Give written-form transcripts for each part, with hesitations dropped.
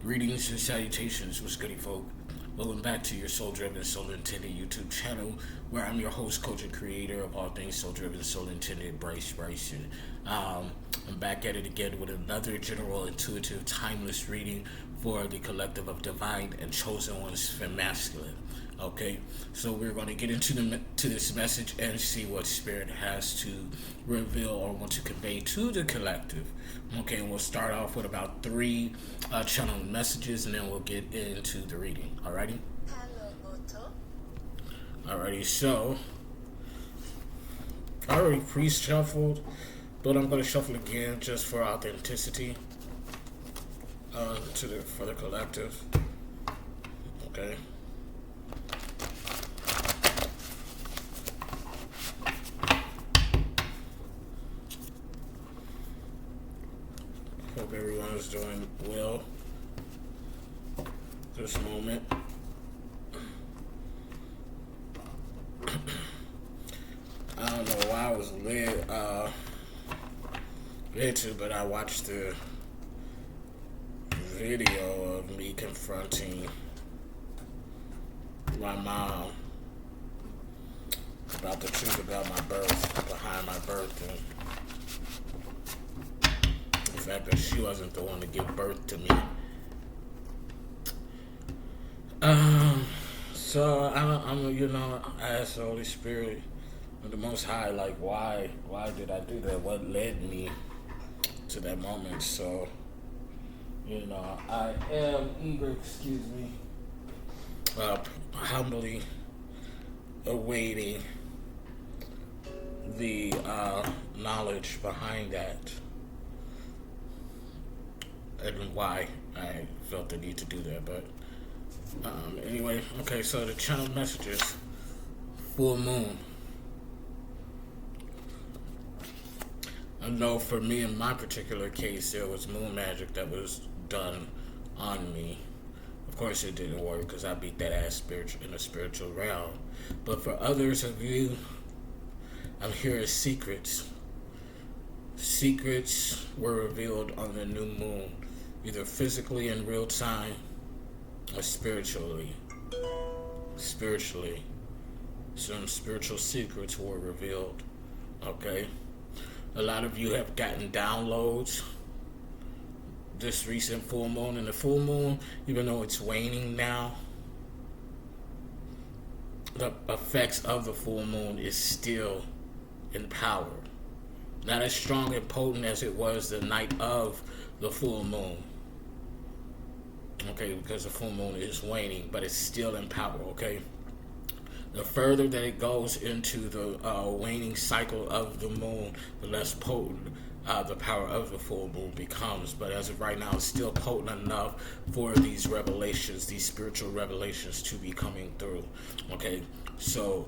Greetings and salutations, what's goody folk? Welcome back to your Soul Driven, Soul Intended YouTube channel, where I'm your host, coach, and creator of all things Soul Driven, Soul Intended, Brycebits. I'm back at it again with another general, intuitive, timeless reading for the collective of divine and chosen ones from masculine. Okay, so we're going to get into this message and see what spirit has to reveal or want to convey to the collective. Okay, and we'll start off with about three channel messages, and then we'll get into the reading. Alrighty. Alrighty. So I already pre-shuffled, but I'm going to shuffle again just for authenticity for the collective. Okay. Hope everyone is doing well this moment. I don't know why I was led to, but I watched the video of me confronting my mom about the truth about my birth, behind my birth, and the fact that she wasn't the one to give birth to me. So I asked the Holy Spirit, the Most High, like, why did I do that? What led me to that moment? So, I am eager, humbly awaiting the knowledge behind that and why I felt the need to do that. But anyway, okay, so the channel messages: full moon. I know for me, in my particular case, there was moon magic that was done on me. Of course it didn't work because I beat that ass in the spiritual realm. But for others of you, I'm here as secrets. Secrets were revealed on the new moon, either physically in real time or spiritually. Some spiritual secrets were revealed. Okay? A lot of you have gotten downloads this recent full moon. And the full moon, even though it's waning now, the effects of the full moon is still in power. Not as strong and potent as it was the night of the full moon. Okay, because the full moon is waning, but it's still in power, okay? The further that it goes into the waning cycle of the moon, the less potent the power of the full moon becomes. But as of right now, it's still potent enough for these revelations, these spiritual revelations, to be coming through. Okay, so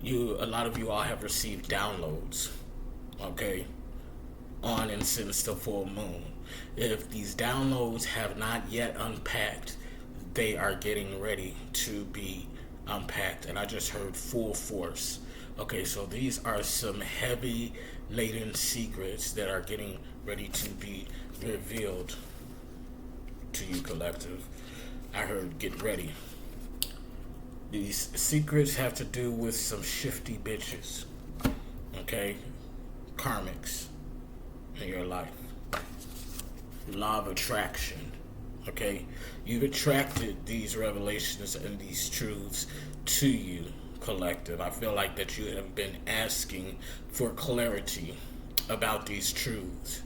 a lot of you all have received downloads, okay, on and since the full moon. If these downloads have not yet unpacked, they are getting ready to be unpacked, and I just heard full force. Okay, so these are some heavy laden secrets that are getting ready to be revealed to you, collective. I heard get ready. These secrets have to do with some shifty bitches, okay, karmics in your life. Law of attraction. Okay, you've attracted these revelations and these truths to you, collective. I feel like that you have been asking for clarity about these truths.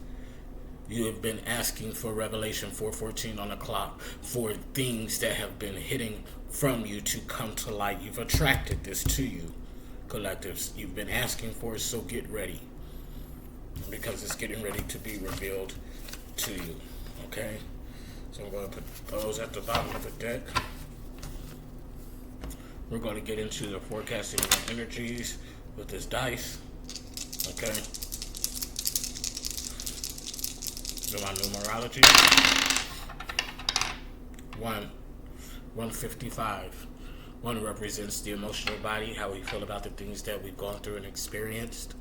You have been asking for Revelation 4:14 on the clock, for things that have been hidden from you to come to light. You've attracted this to you, collectives. You've been asking for it, so get ready, because it's getting ready to be revealed to you. Okay? So I'm going to put those at the bottom of the deck. We're going to get into the forecasting of energies with this dice. Okay? Do my numerology. 155. 1 represents the emotional body, how we feel about the things that we've gone through and experienced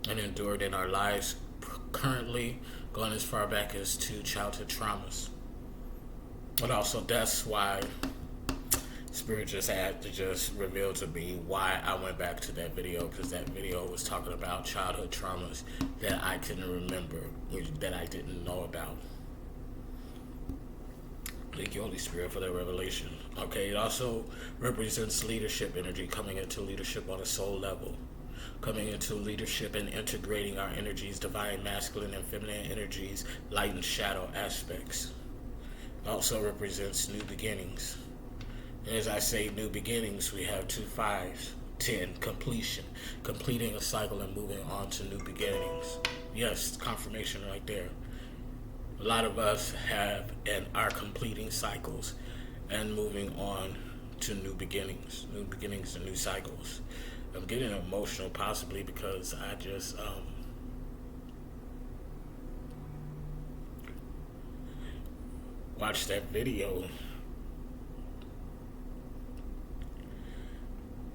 and endured in our lives currently, going as far back as to childhood traumas. And also, that's why Spirit just had to just reveal to me why I went back to that video, because that video was talking about childhood traumas that I couldn't remember, that I didn't know about. Thank you, Holy Spirit, for that revelation. Okay, it also represents leadership energy, coming into leadership on a soul level, coming into leadership and integrating our energies, divine masculine and feminine energies, light and shadow aspects. It also represents new beginnings. And as I say new beginnings, we have 2 5s, 10, completion, completing a cycle and moving on to new beginnings. Yes, confirmation right there. A lot of us have and are completing cycles and moving on to new beginnings and new cycles. I'm getting emotional, possibly because I just watched that video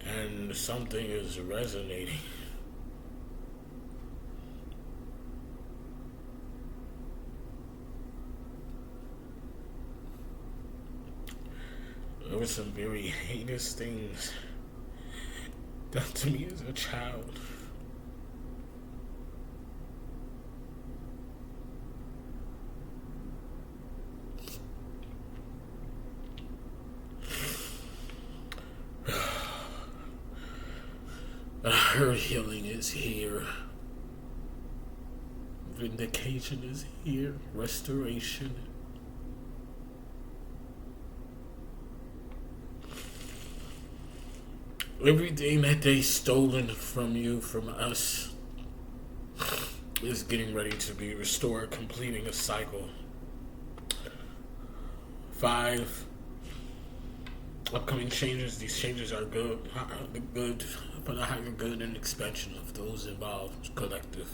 and something is resonating. There were some very heinous things done to me as a child. Her healing is here. Vindication is here. Restoration. Everything that they stolen from you, from us, is getting ready to be restored, completing a cycle. 5 upcoming changes. These changes are good for the higher good and expansion of those involved, collective.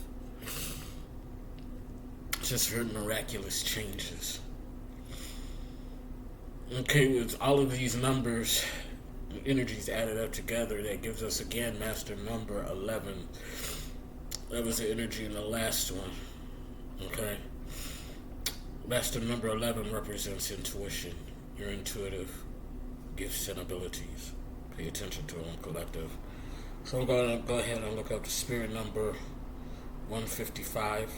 Just very miraculous changes. Okay, with all of these numbers, energies added up together, that gives us again master number 11. That was the energy in the last one. Okay, master number 11 represents intuition, your intuitive gifts and abilities. Pay attention to them, collective. So I'm going to go ahead and look up the spirit number 155.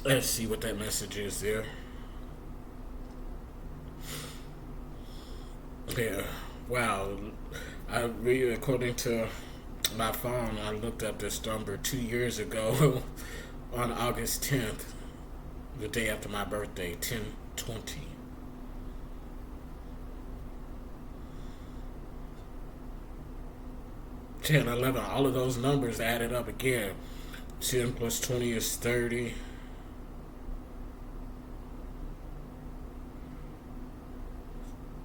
Let's see what that message is there. Yeah, wow. According to my phone, I looked up this number 2 years ago on August 10th, the day after my birthday, 10/20. 10, 11, all of those numbers added up again. 10 plus 20 is 30.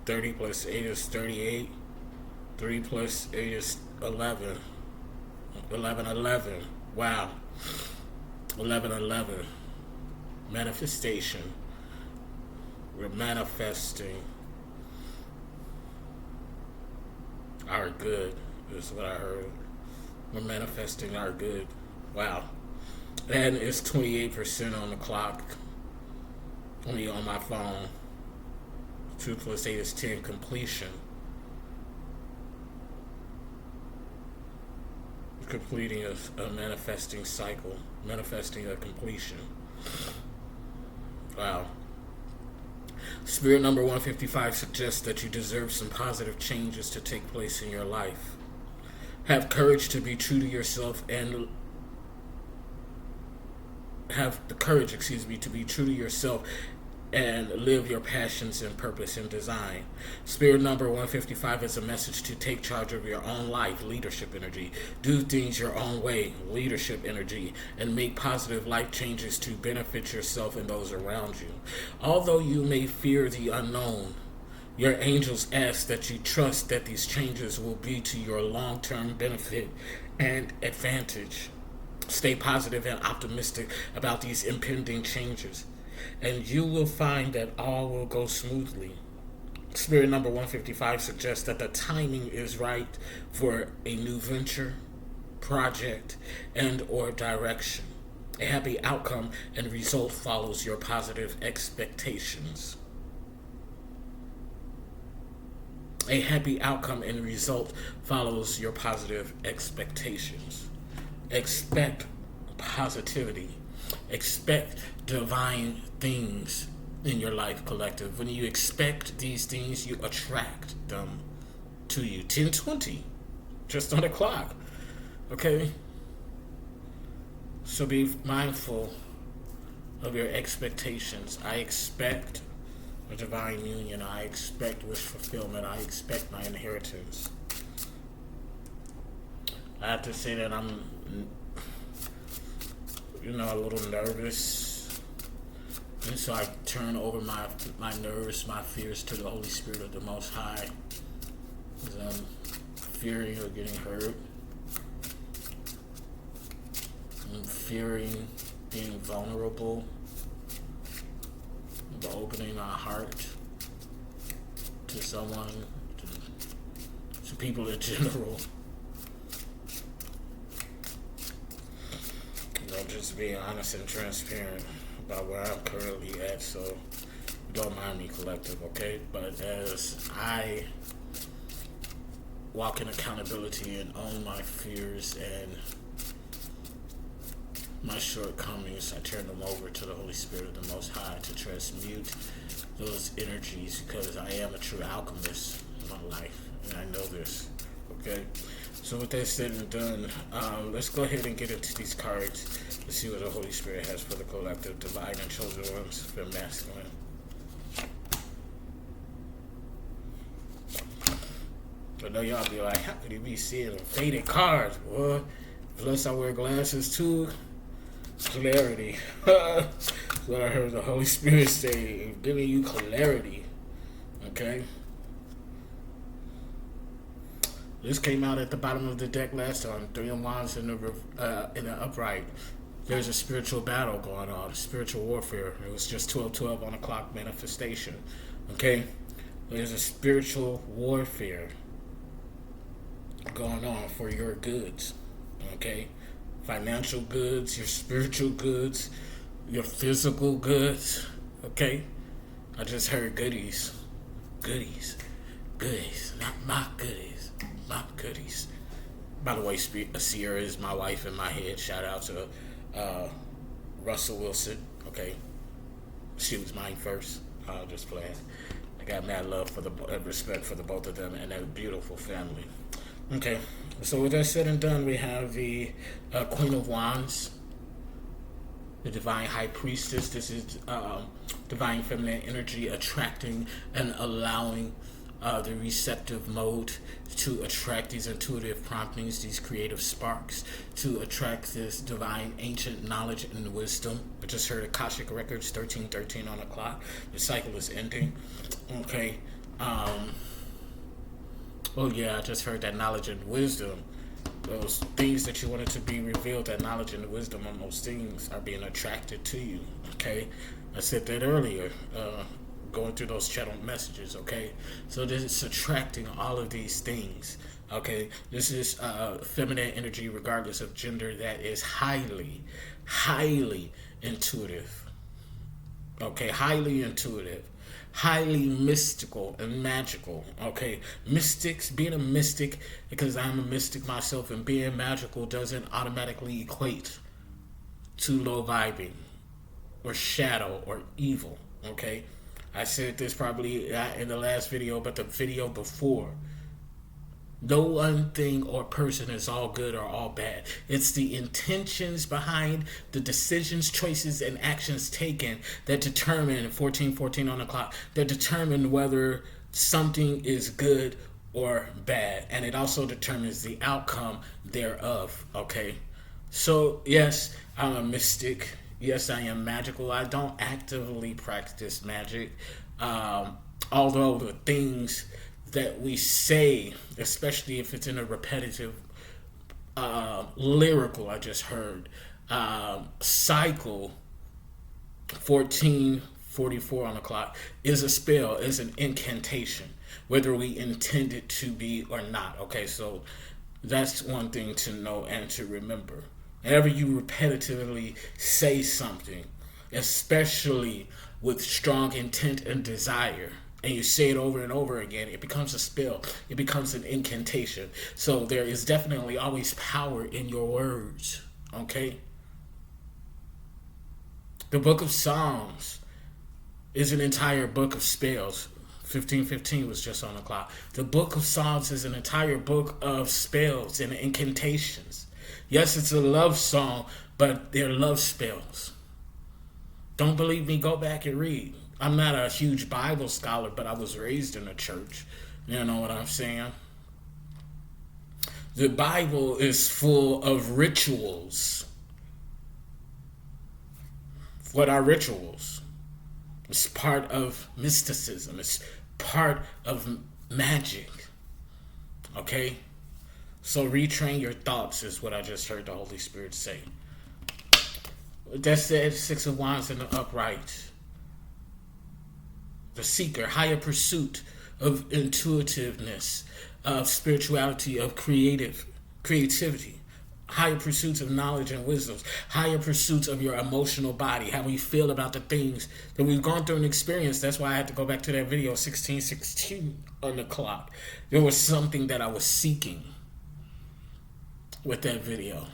30 plus 8 is 38. 3 plus 8 is 11. 11, 11. Wow. 11, 11. Manifestation. We're manifesting our good, is what I heard. We're manifesting our good. Wow. And it's 28% on the clock. Only on my phone. 2 plus 8 is 10. Completion. Completing a manifesting cycle. Manifesting a completion. Wow. Spirit number 155 suggests that you deserve some positive changes to take place in your life. Have courage to be true to yourself and have the courage, to be true to yourself and live your passions and purpose and design. Spirit number 155 is a message to take charge of your own life, leadership energy. Do things your own way, leadership energy, and make positive life changes to benefit yourself and those around you. Although you may fear the unknown, your angels ask that you trust that these changes will be to your long-term benefit and advantage. Stay positive and optimistic about these impending changes, and you will find that all will go smoothly. Spirit number 155 suggests that the timing is right for a new venture, project, and or direction. A happy outcome and result follows your positive expectations. A happy outcome and result follows your positive expectations. Expect positivity. Expect divine things in your life, collective. When you expect these things, you attract them to you. 10:20, just on the clock. Okay? So be mindful of your expectations. I expect a divine union. I expect wish fulfillment. I expect my inheritance. I have to say that I'm, a little nervous. And so I turn over my nerves, my fears to the Holy Spirit of the Most High. Because I'm fearing of getting hurt. I'm fearing being vulnerable. But opening my heart to someone, to people in general. Just being honest and transparent about where I'm currently at, so don't mind me, collective, okay? But as I walk in accountability and own my fears and my shortcomings, I turn them over to the Holy Spirit of the Most High to transmute those energies, because I am a true alchemist in my life, and I know this, okay? So with that said and done, let's go ahead and get into these cards. Let's see what the Holy Spirit has for the collective, divine and chosen ones, for masculine. I know y'all be like, how could you be seeing faded cards, boy? Plus I wear glasses too. Clarity. That's what I heard the Holy Spirit say, giving you clarity. Okay? This came out at the bottom of the deck last time. 3 of Wands in the upright. There's a spiritual battle going on, spiritual warfare. It was just 12:12 on the clock manifestation. Okay? There's a spiritual warfare going on for your goods. Okay? Financial goods, your spiritual goods, your physical goods. Okay? I just heard goodies. Goodies. Goodies. Not my goodies. My goodies. By the way, Sierra is my wife in my head. Shout out to Russell Wilson. Okay? She was mine first. I'll just play it. I got mad love for respect for the both of them and their beautiful family. Okay, so with that said and done, we have the Queen of Wands, the Divine High Priestess. This is divine feminine energy attracting and allowing the receptive mode to attract these intuitive promptings, these creative sparks, to attract this divine ancient knowledge and wisdom. I just heard Akashic Records 13:13 on the clock. The cycle is ending. Okay. Oh yeah, I just heard that knowledge and wisdom. Those things that you wanted to be revealed, that knowledge and wisdom on those things are being attracted to you. Okay, I said that earlier, going through those channel messages. Okay, so this is attracting all of these things. Okay, this is feminine energy, regardless of gender, that is highly, highly intuitive. Okay, highly intuitive. Highly mystical and magical. Okay, mystics, being a mystic, because I'm a mystic myself, and being magical doesn't automatically equate to low vibing or shadow or evil. Okay, I said this probably in the last video, but the video before. No one thing or person is all good or all bad. It's the intentions behind the decisions, choices, and actions taken that determine, 14:14 on the clock, that determine whether something is good or bad. And it also determines the outcome thereof. Okay? So, yes, I'm a mystic. Yes, I am magical. I don't actively practice magic. Although the things that we say, especially if it's in a repetitive lyrical, I just heard, cycle 14:44 on the clock is a spell, is an incantation, whether we intend it to be or not. Okay, so that's one thing to know and to remember. Whenever you repetitively say something, especially with strong intent and desire, and you say it over and over again, it becomes a spell. It becomes an incantation. So there is definitely always power in your words. Okay? The book of Psalms is an entire book of spells. 15:15 was just on the clock. The book of Psalms is an entire book of spells and incantations. Yes, it's a love song, but they're love spells. Don't believe me? Go back and read. I'm not a huge Bible scholar, but I was raised in a church. You know what I'm saying? The Bible is full of rituals. What are rituals? It's part of mysticism. It's part of magic. Okay? So retrain your thoughts is what I just heard the Holy Spirit say. That said, Six of Wands in the upright. The seeker, higher pursuit of intuitiveness, of spirituality, of creativity. Higher pursuits of knowledge and wisdom, higher pursuits of your emotional body, how we feel about the things that we've gone through and experienced. That's why I had to go back to that video, 16:16 on the clock. There was something that I was seeking with that video.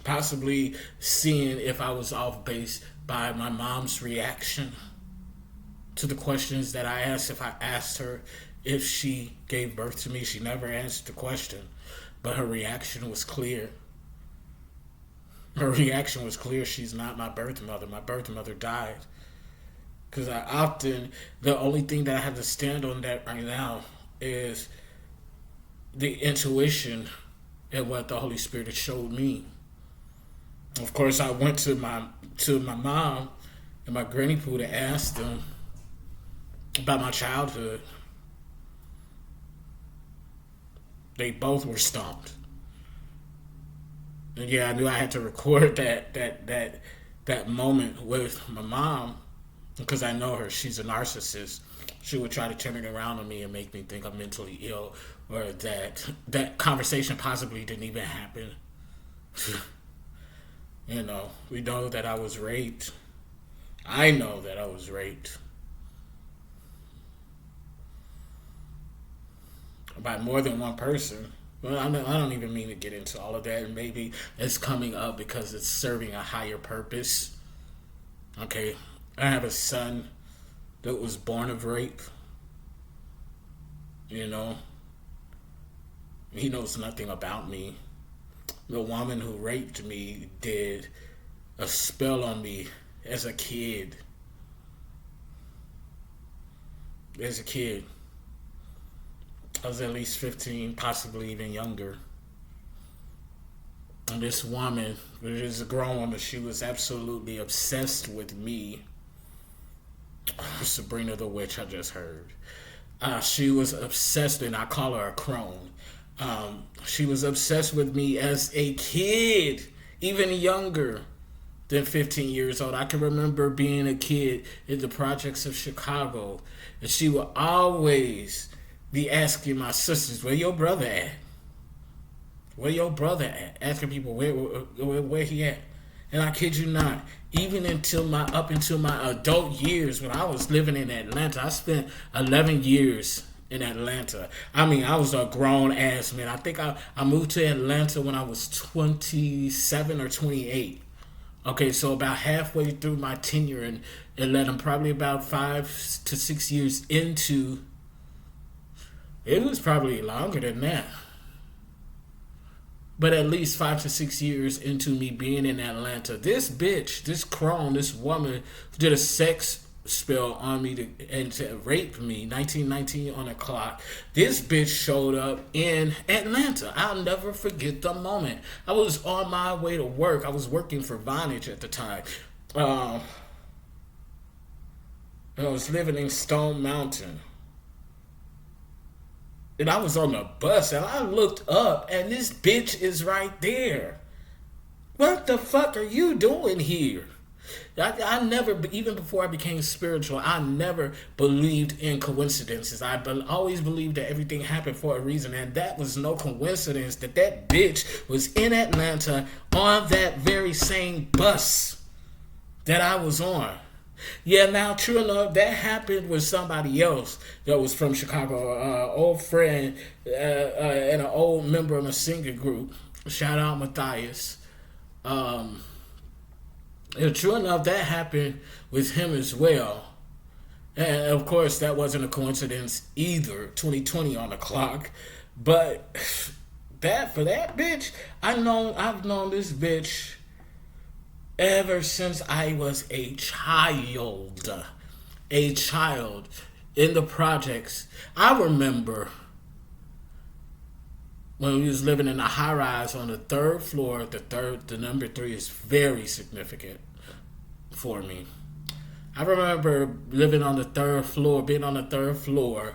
Possibly seeing if I was off base by my mom's reaction to the questions that I asked. If I asked her if she gave birth to me, she never answered the question, but her reaction was clear. Her reaction was clear. She's not my birth mother. My birth mother died. Because the only thing that I have to stand on that right now is the intuition and what the Holy Spirit has showed me. Of course, I went to my mom and my granny poo to ask them about my childhood. They both were stumped. And yeah, I knew I had to record that moment with my mom because I know her. She's a narcissist. She would try to turn it around on me and make me think I'm mentally ill, or that conversation possibly didn't even happen. You know, we know that I was raped. I know that I was raped by more than one person. Well, I don't even mean to get into all of that. And maybe it's coming up because it's serving a higher purpose. Okay, I have a son that was born of rape. You know, he knows nothing about me. The woman who raped me did a spell on me as a kid. I was at least 15, possibly even younger. And this woman, which is a grown woman, she was absolutely obsessed with me. Sabrina the Witch, I just heard. She was obsessed, and I call her a crone. She was obsessed with me as a kid, even younger than 15 years old. I can remember being a kid in the projects of Chicago, and she would always be asking my sisters, where your brother at? Where your brother at? Asking people where he at. And I kid you not, even up until my adult years, when I was living in Atlanta, I spent 11 years in Atlanta. I mean, I was a grown ass man. I think I moved to Atlanta when I was 27 or 28. Okay, so about halfway through my tenure in Atlanta, probably about 5 to 6 years into. It was probably longer than that. But at least 5 to 6 years into me being in Atlanta, this bitch, this crone, this woman did a sex spell on me to rape me, 1919 on the clock. This bitch showed up in Atlanta. I'll never forget the moment. I was on my way to work. I was working for Vonage at the time. I was living in Stone Mountain. And I was on the bus, and I looked up, and this bitch is right there. What the fuck are you doing here? I never, even before I became spiritual, I never believed in coincidences. I always believed that everything happened for a reason, and that was no coincidence that bitch was in Atlanta on that very same bus that I was on. Yeah, now true enough, that happened with somebody else that was from Chicago, old friend and an old member of a singing group. Shout out Matthias. Um, and true enough, that happened with him as well. And of course, that wasn't a coincidence either. 2020 on the clock, but that for that bitch, I've known this bitch ever since I was a child. A child in the projects. I remember when we was living in a high rise on the third floor. The number three is very significant for me. I remember living on the third floor, being on the third floor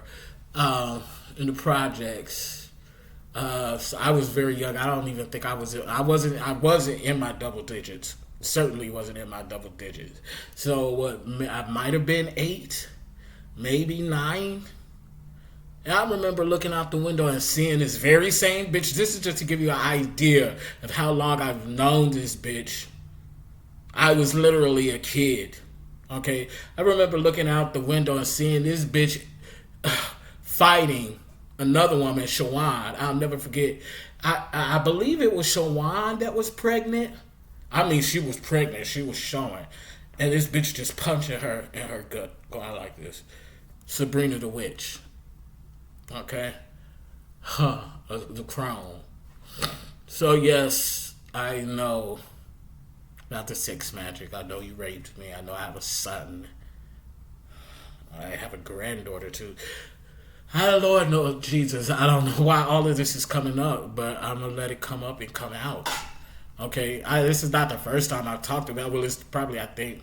in the projects. So I was very young. I don't even think I was. I wasn't in my double digits. Certainly wasn't in my double digits. So what? I might have been 8, maybe 9. And I remember looking out the window and seeing this very same bitch. This is just to give you an idea of how long I've known this bitch. I was literally a kid. Okay, I remember looking out the window and seeing this bitch fighting another woman, Shawan. I'll never forget. I believe it was Shawan that was pregnant. I mean, she was pregnant. She was showing. And this bitch just punching her in her gut, going like this. Sabrina the Witch. Okay? The Crown. So, yes, I know. Not the sex magic. I know you raped me. I know I have a son. I have a granddaughter, too. I Lord know, Jesus. I don't know why all of this is coming up, but I'm going to let it come up and come out. Okay, this is not the first time I've talked about it. Well, it's probably, I think,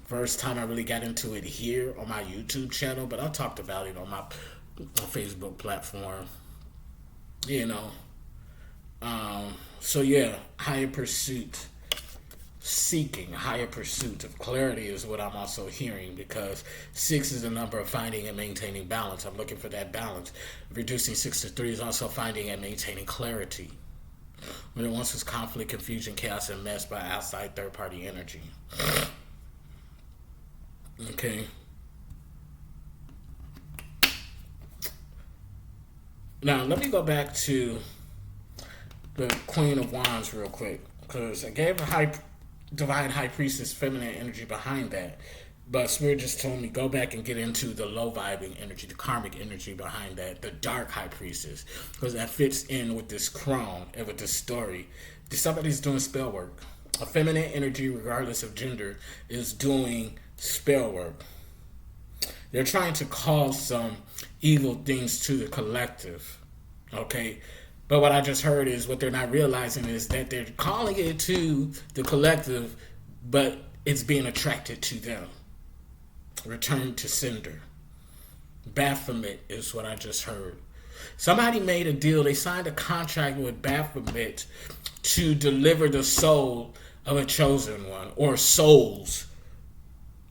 first time I really got into it here on my YouTube channel, but I talked about it on my Facebook platform. You know. So, yeah, higher pursuit. Seeking higher pursuit of clarity is what I'm also hearing, because 6 is the number of finding and maintaining balance. I'm looking for that balance. Reducing 6 to 3 is also finding and maintaining clarity. When it once was conflict, confusion, chaos, and mess by outside third-party energy. Okay. Now, let me go back to the Queen of Wands real quick, because I gave a divine high priestess feminine energy behind that, but Spirit just told me go back and get into the low vibing energy, the karmic energy behind that, the dark high priestess, because that fits in with this crown and with this story. Somebody's doing spell work. A feminine energy, regardless of gender, is doing spell work. They're trying to cause some evil things to the collective. Okay? But what I just heard is what they're not realizing is that they're calling it to the collective, but it's being attracted to them. Return to sender. Baphomet is what I just heard. Somebody made a deal. They signed a contract with Baphomet to deliver the soul of a chosen one, or souls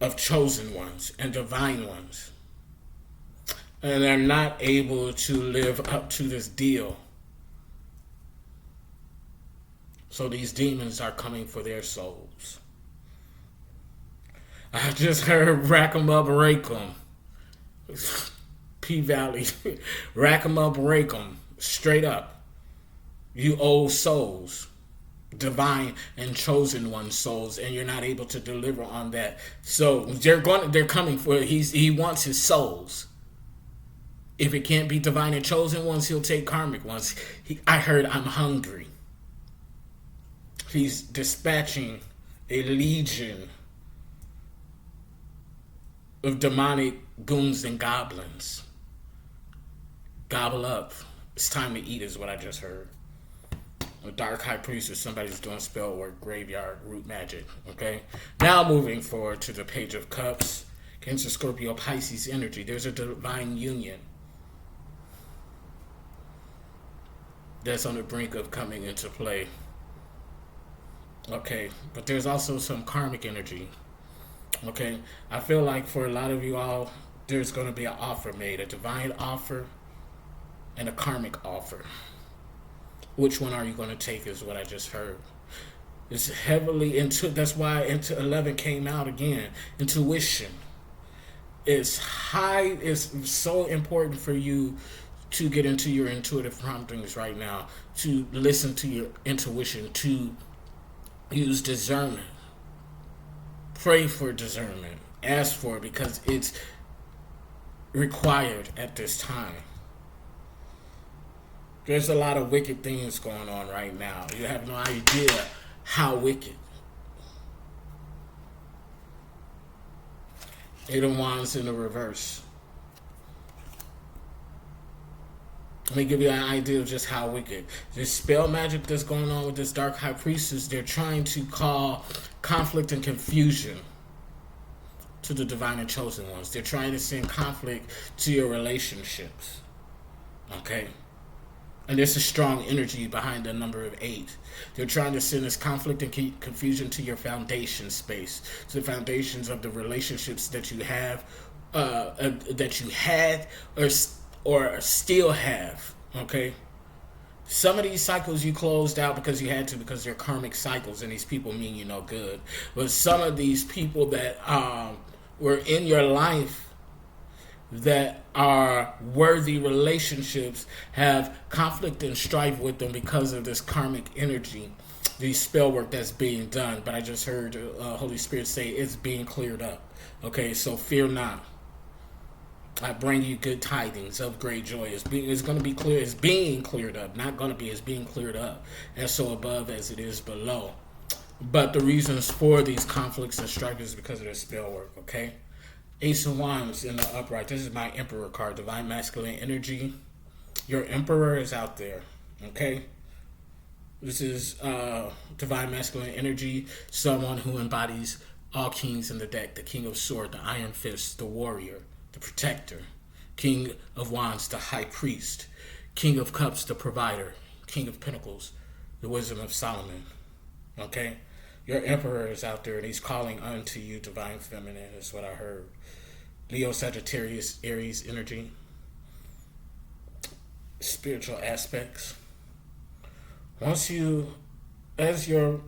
of chosen ones and divine ones. And they're not able to live up to this deal. So these demons are coming for their souls. I just heard rack 'em up, rake 'em. P-Valley. Rack 'em up, rake 'em. Straight up. You old souls. Divine and chosen one souls, and you're not able to deliver on that. So they're coming for he wants his souls. If it can't be divine and chosen ones, he'll take karmic ones. I heard I'm hungry. He's dispatching a legion of demonic goons and goblins. Gobble up. It's time to eat is what I just heard. A dark high priest or somebody's doing spell work, graveyard, root magic. Okay? Now moving forward to the Page of Cups. Cancer, Scorpio, Pisces energy. There's a divine union that's on the brink of coming into play. Okay, but there's also some karmic energy. Okay, I feel like for a lot of you all, there's going to be an offer made, a divine offer and a karmic offer. Which one are you going to take is what I just heard. It's heavily into. That's why into 11 came out again. Intuition. It's high. It's so important for you to get into your intuitive promptings right now. To listen to your intuition. To use discernment. Pray for discernment. Ask for it because it's required at this time. There's a lot of wicked things going on right now. You have no idea how wicked. Eight of Wands in the reverse. Let me give you an idea of just how wicked. This spell magic that's going on with this Dark High Priestess, they're trying to call conflict and confusion to the Divine and Chosen Ones. They're trying to send conflict to your relationships. Okay? And there's a strong energy behind the number of 8. They're trying to send this conflict and confusion to your foundation space, to the foundations of the relationships that you have, that you had, or still have. Okay. Some of these cycles you closed out because you had to, because they're karmic cycles, and these people mean you no good. But some of these people that were in your life that are worthy relationships have conflict and strife with them because of this karmic energy, the spell work that's being done. But I just heard Holy Spirit say it's being cleared up. Okay, so fear not. I bring you good tidings of great joy. It's going to be clear. It's being cleared up. Not going to be. It's being cleared up. And so above as it is below. But the reasons for these conflicts and strife is because of the spell work. Okay. Ace of Wands in the upright. This is my Emperor card. Divine masculine energy. Your Emperor is out there. Okay. This is divine masculine energy. Someone who embodies all kings in the deck. The King of Swords, the Iron Fist, the Warrior, the Protector, King of Wands, the High Priest, King of Cups, the Provider, King of Pentacles, the Wisdom of Solomon. Okay? Your Emperor is out there and he's calling unto you, Divine Feminine, is what I heard. Leo, Sagittarius, Aries energy. Spiritual aspects. Once you, as your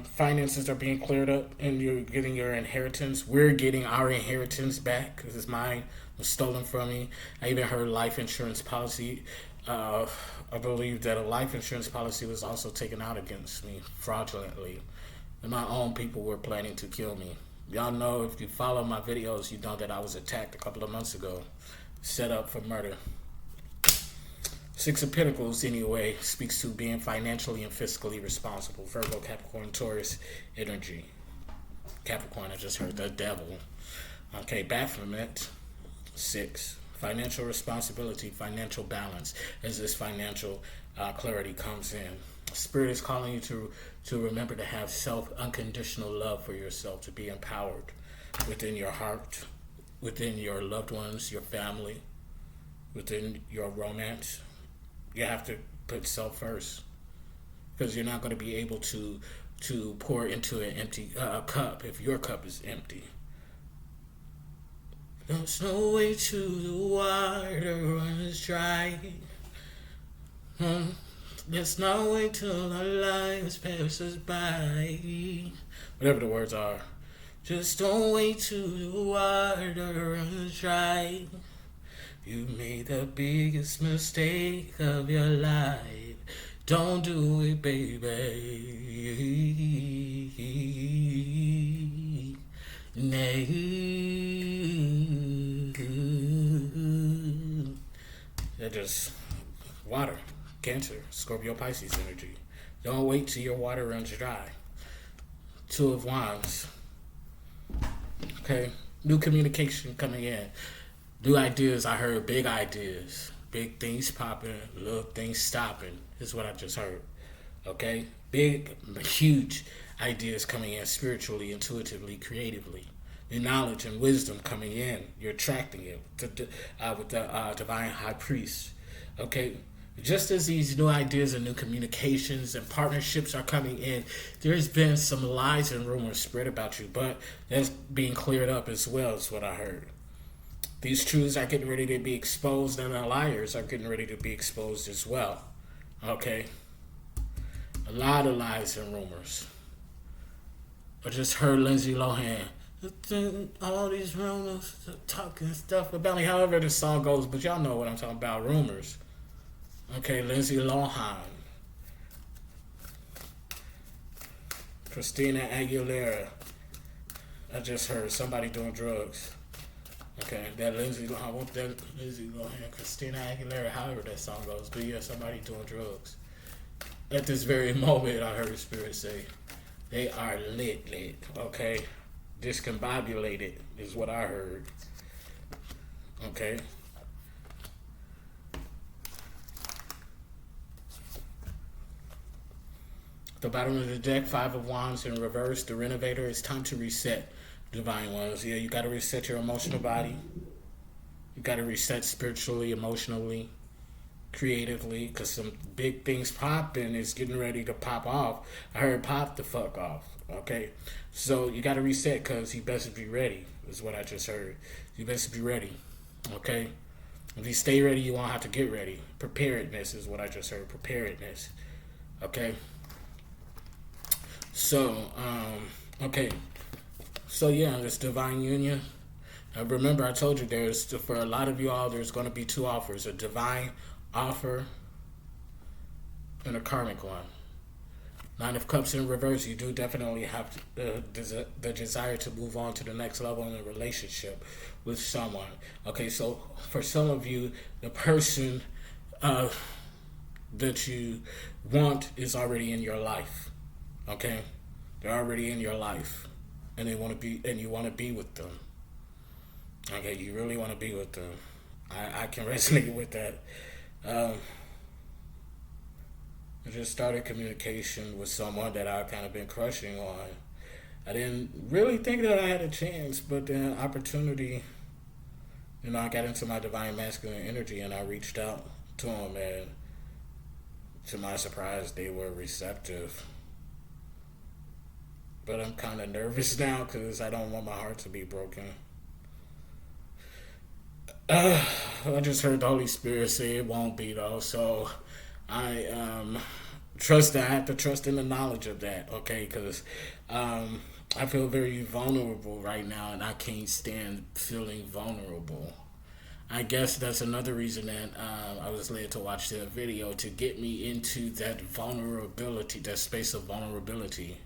finances are being cleared up and you're getting your inheritance, we're getting our inheritance back because mine was stolen from me. I even heard life insurance policy. I believe that a life insurance policy was also taken out against me fraudulently. And my own people were planning to kill me. Y'all know, if you follow my videos, you know that I was attacked a couple of months ago. Set up for murder. Six of Pentacles, anyway, speaks to being financially and fiscally responsible. Virgo, Capricorn, Taurus energy. Capricorn, I just heard the devil. Okay, Baphomet, 6. Financial responsibility, financial balance, as this financial clarity comes in. Spirit is calling you to remember to have unconditional love for yourself, to be empowered within your heart, within your loved ones, your family, within your romance. You have to put self first, because you're not going to be able to pour into an empty cup if your cup is empty. There's no way to the water runs dry. Let's not wait till our lives pass us by. Whatever the words are. Just don't wait till the water runs dry. You made the biggest mistake of your life. Don't do it, baby. Nay. They're just water. Cancer, Scorpio, Pisces energy. Don't wait till your water runs dry. Two of Wands. Okay. New communication coming in. New ideas. I heard big ideas. Big things popping. Little things stopping. Is what I just heard. Okay. Big, huge ideas coming in spiritually, intuitively, creatively. New knowledge and wisdom coming in. You're attracting it with the Divine High Priest. Okay. Just as these new ideas and new communications and partnerships are coming in, there's been some lies and rumors spread about you, but that's being cleared up as well, is what I heard. These truths are getting ready to be exposed, and the liars are getting ready to be exposed as well. Okay? A lot of lies and rumors. I just heard Lindsay Lohan. All these rumors talking stuff about me. However the song goes, but y'all know what I'm talking about. Rumors. Okay, Lindsay Lohan. Christina Aguilera. I just heard somebody doing drugs. Okay, that Lindsay Lohan, Christina Aguilera, however that song goes. But yeah, somebody doing drugs. At this very moment, I heard Spirit say, they are lit, okay? Discombobulated is what I heard. Okay? The bottom of the deck, Five of Wands in reverse, the Renovator. It's time to reset, Divine Ones. Yeah, you got to reset your emotional body. You got to reset spiritually, emotionally, creatively, because some big things popping is getting ready to pop off. I heard pop the fuck off. Okay, so you got to reset because you best be ready. Is what I just heard. You best be ready. Okay, if you stay ready, you won't have to get ready. Preparedness is what I just heard. Preparedness. Okay. So, okay. So yeah, this divine union. Remember, I told you for a lot of you all, there's going to be two offers: a divine offer and a karmic one. Nine of Cups in reverse, you do definitely have the desire to move on to the next level in a relationship with someone. Okay, so for some of you, the person that you want is already in your life. Okay, they're already in your life, and you want to be with them. Okay, you really want to be with them. I can resonate with that. I just started communication with someone that I've kind of been crushing on. I didn't really think that I had a chance, but then opportunity, I got into my divine masculine energy and I reached out to them, and to my surprise, they were receptive. But I'm kind of nervous now because I don't want my heart to be broken. I just heard the Holy Spirit say it won't be though, so I trust that. I have to trust in the knowledge of that, okay? Because I feel very vulnerable right now, and I can't stand feeling vulnerable. I guess that's another reason that I was led to watch the video, to get me into that vulnerability, that space of vulnerability,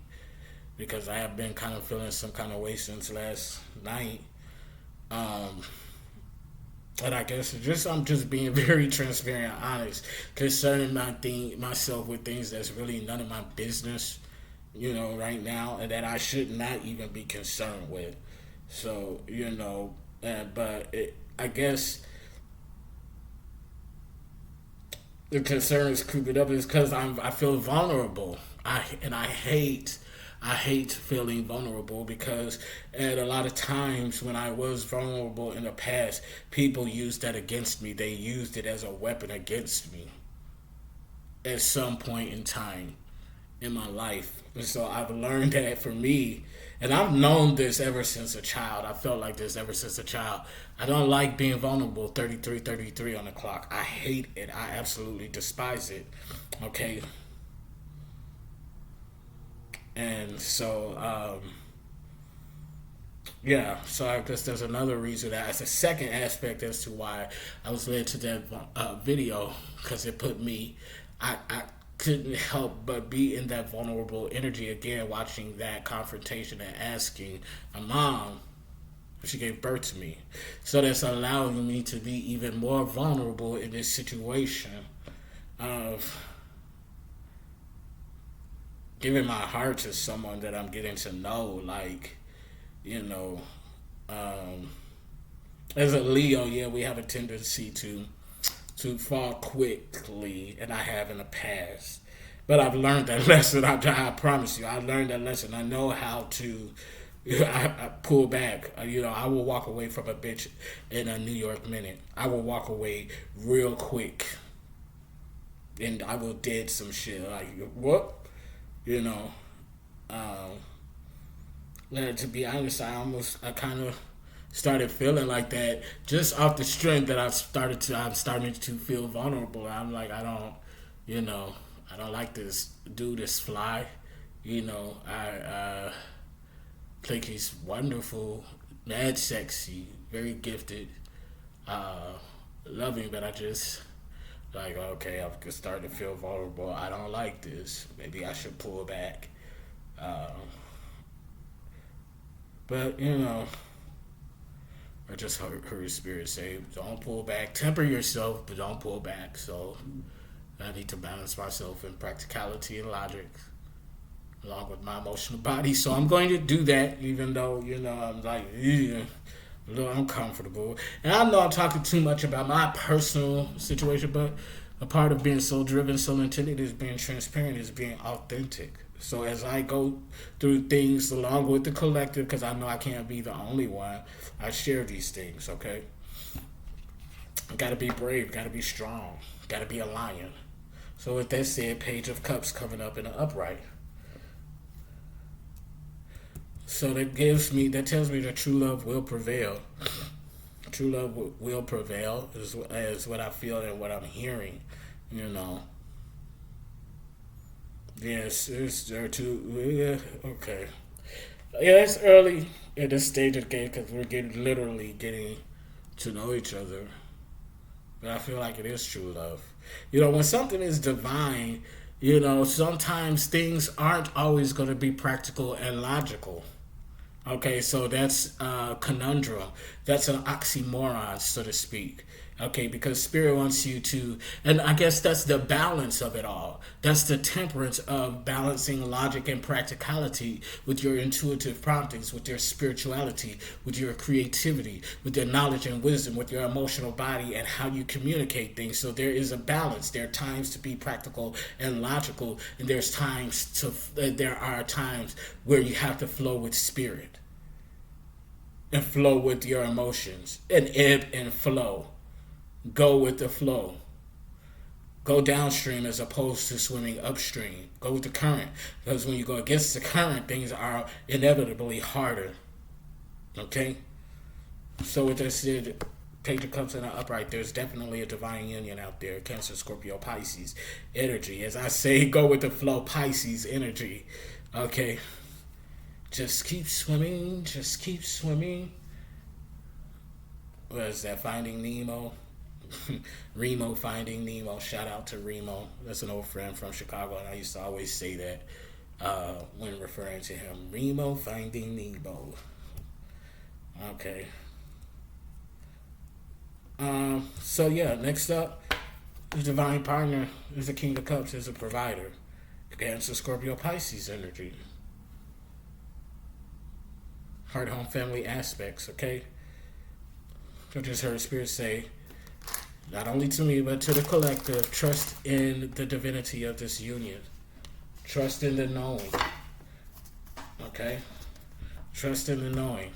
because I have been kind of feeling some kind of way since last night. And I guess I'm just being very transparent and honest concerning myself with things that's really none of my business, right now, and that I should not even be concerned with. So, I guess the concern is creeping up is because I feel vulnerable. I hate feeling vulnerable because at a lot of times when I was vulnerable in the past, people used that against me. They used it as a weapon against me at some point in time in my life. And so I've learned that for me, and I've known this ever since a child. I felt like this ever since a child. I don't like being vulnerable. 33 on the clock. I hate it. I absolutely despise it. Okay. And so, so I guess there's another reason that's a second aspect as to why I was led to that video, because it put me, I couldn't help but be in that vulnerable energy again, watching that confrontation and asking my mom if she gave birth to me. So that's allowing me to be even more vulnerable in this situation of giving my heart to someone that I'm getting to know, as a Leo, yeah, we have a tendency to fall quickly, and I have in the past. But I've learned that lesson. I promise you, I learned that lesson. I know how to I pull back. I will walk away from a bitch in a New York minute. I will walk away real quick, and I will dead some shit. Like, what? To be honest, I kind of started feeling like that just off the strength that I'm starting to feel vulnerable. I'm like, I don't like this dude, this fly. think he's wonderful, mad sexy, very gifted, uh, loving, but I just like, okay, I'm starting to feel vulnerable. I don't like this. Maybe I should pull back. Um, but I just heard his spirit say, "Don't pull back. Temper yourself, but don't pull back." So I need to balance myself in practicality and logic, along with my emotional body. So I'm going to do that, even though I'm like, yeah, a little uncomfortable. And I know I'm talking too much about my personal situation, but a part of being so driven, so intended is being transparent, is being authentic. So as I go through things along with the collective, because I know I can't be the only one, I share these things. Okay, got to be brave, got to be strong, got to be a lion. So with that said, Page of Cups coming up in the upright. So that tells me that true love will prevail. True love will prevail is what I feel and what I'm hearing. You know. Yes, it's there too. Yeah, okay. Yeah, it's early at this stage of the game because we're literally getting to know each other. But I feel like it is true love. When something is divine, sometimes things aren't always going to be practical and logical. Okay, so that's a conundrum. That's an oxymoron, so to speak. Okay, because spirit wants you to, and I guess that's the balance of it all. That's the temperance of balancing logic and practicality with your intuitive promptings, with your spirituality, with your creativity, with your knowledge and wisdom, with your emotional body and how you communicate things. So there is a balance. There are times to be practical and logical, and there are times where you have to flow with spirit and flow with your emotions and ebb and flow. Go with the flow. Go downstream as opposed to swimming upstream. Go with the current. Because when you go against the current, things are inevitably harder. Okay? So with that said, Page of Cups in the upright, there's definitely a divine union out there. Cancer, Scorpio, Pisces energy. As I say, go with the flow, Pisces energy. Okay? Just keep swimming. Just keep swimming. What is that? Finding Nemo? Remo Finding Nemo. Shout out to Remo. That's an old friend from Chicago, and I used to always say that when referring to him. Remo Finding Nemo. Okay. So yeah, next up, the divine partner is the King of Cups, is a provider. Cancer, Scorpio, Pisces energy. Heart, home, family aspects. Okay. I just heard Spirit say, not only to me, but to the collective, trust in the divinity of this union. Trust in the knowing. Okay? Trust in the knowing.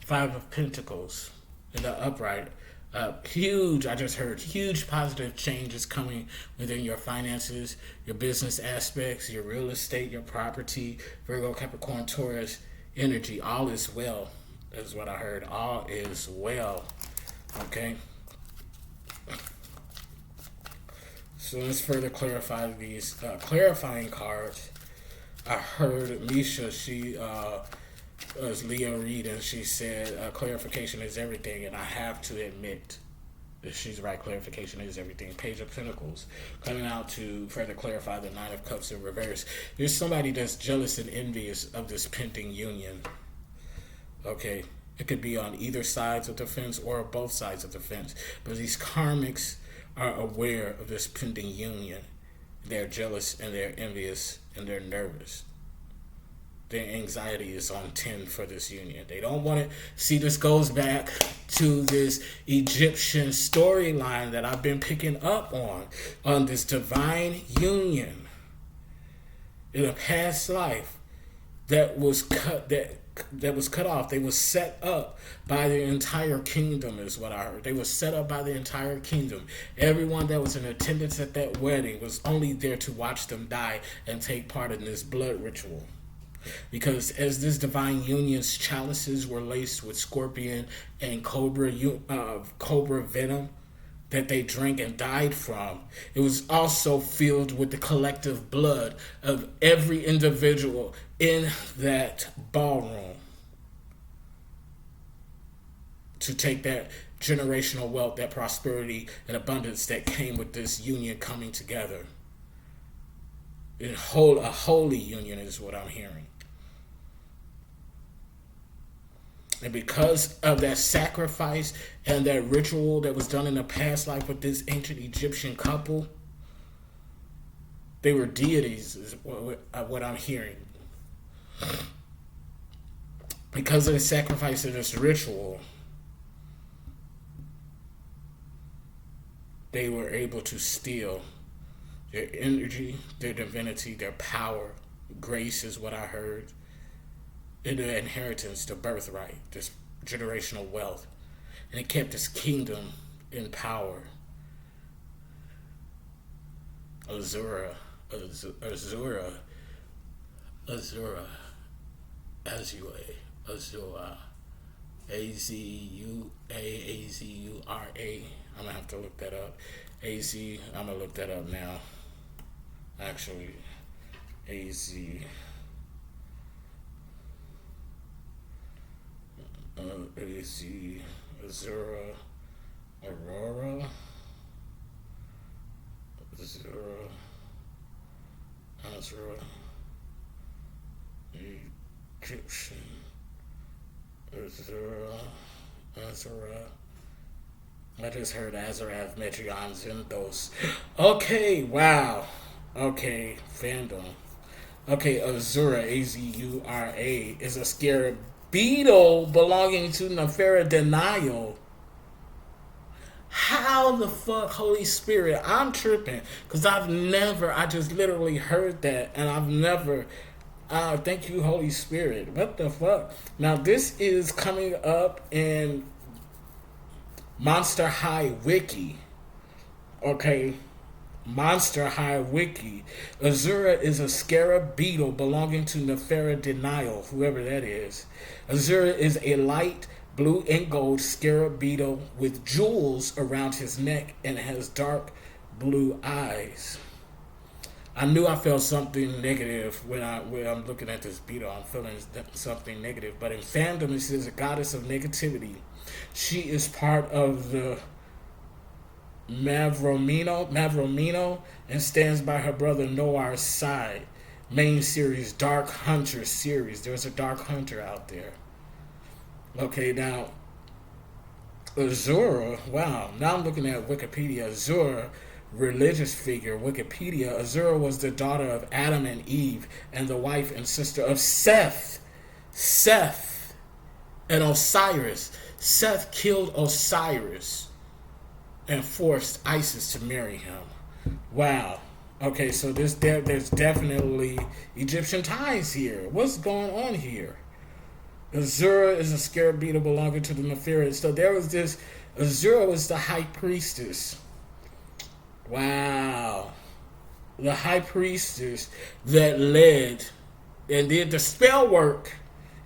Five of Pentacles in the upright. I just heard, huge positive changes coming within your finances, your business aspects, your real estate, your property, Virgo, Capricorn, Taurus energy. All is well, is what I heard. All is well. Okay? So let's further clarify these clarifying cards. I heard Misha, she was Leo Reed, and she said clarification is everything, and I have to admit that she's right. Clarification is everything. Page of Pentacles coming out to further clarify the Nine of Cups in reverse. There's somebody that's jealous and envious of this pending union. Okay, it could be on either sides of the fence or both sides of the fence, but these karmics are aware of this pending union. They're jealous and they're envious and they're nervous. Their anxiety is on 10 for this union. They don't want to see. This goes back to this Egyptian storyline that I've been picking up on this divine union in a past life that was cut off. They was set up by the entire kingdom, is what I heard. They was set up by the entire kingdom. Everyone that was in attendance at that wedding was only there to watch them die and take part in this blood ritual. Because as this divine union's chalices were laced with scorpion and cobra venom, that they drank and died from. It was also filled with the collective blood of every individual in that ballroom to take that generational wealth, that prosperity and abundance that came with this union coming together. A holy union is what I'm hearing. And because of that sacrifice and that ritual that was done in the past life with this ancient Egyptian couple, they were deities, is what I'm hearing. Because of the sacrifice of this ritual, they were able to steal their energy, their divinity, their power. Grace is what I heard. And the inheritance, the birthright, this generational wealth. And it kept this kingdom in power. Azura, Azura, Azura, Azura, Azura. I'm gonna have to look that up. I'm gonna look that up now. Actually, Az. Az, Azura, Aurora, Azura, Azura, Egyptian, Azura. I just heard Azarath, Metrion, Zinthos. Okay, wow. Okay, fandom. Okay, Azura, Azura, is a scarab beetle belonging to Nefera Denial. How the fuck, Holy Spirit? I'm tripping. Because I just literally heard that. And I've never, thank you, Holy Spirit. What the fuck? Now, this is coming up in Monster High Wiki. Okay. Monster High Wiki. Azura is a scarab beetle belonging to Nefera Denial, whoever that is. Azura is a light blue and gold scarab beetle with jewels around his neck and has dark blue eyes. I knew I felt something negative when I'm looking at this beetle. I'm feeling something negative. But in fandom, it says a goddess of negativity. She is part of the Mavromino, and stands by her brother Noir's side. Main series, Dark Hunter series. There's a Dark Hunter out there. Okay, now, Azura, wow. Now I'm looking at Wikipedia. Azura, religious figure. Wikipedia. Azura was the daughter of Adam and Eve and the wife and sister of Seth and Osiris. Seth killed Osiris and forced Isis to marry him. Wow. Okay, so there's definitely Egyptian ties here. What's going on here? Azura is a scarab beetle belonging to the Nefera. So there was this. Azura was the high priestess. Wow. The high priestess that led and did the spell work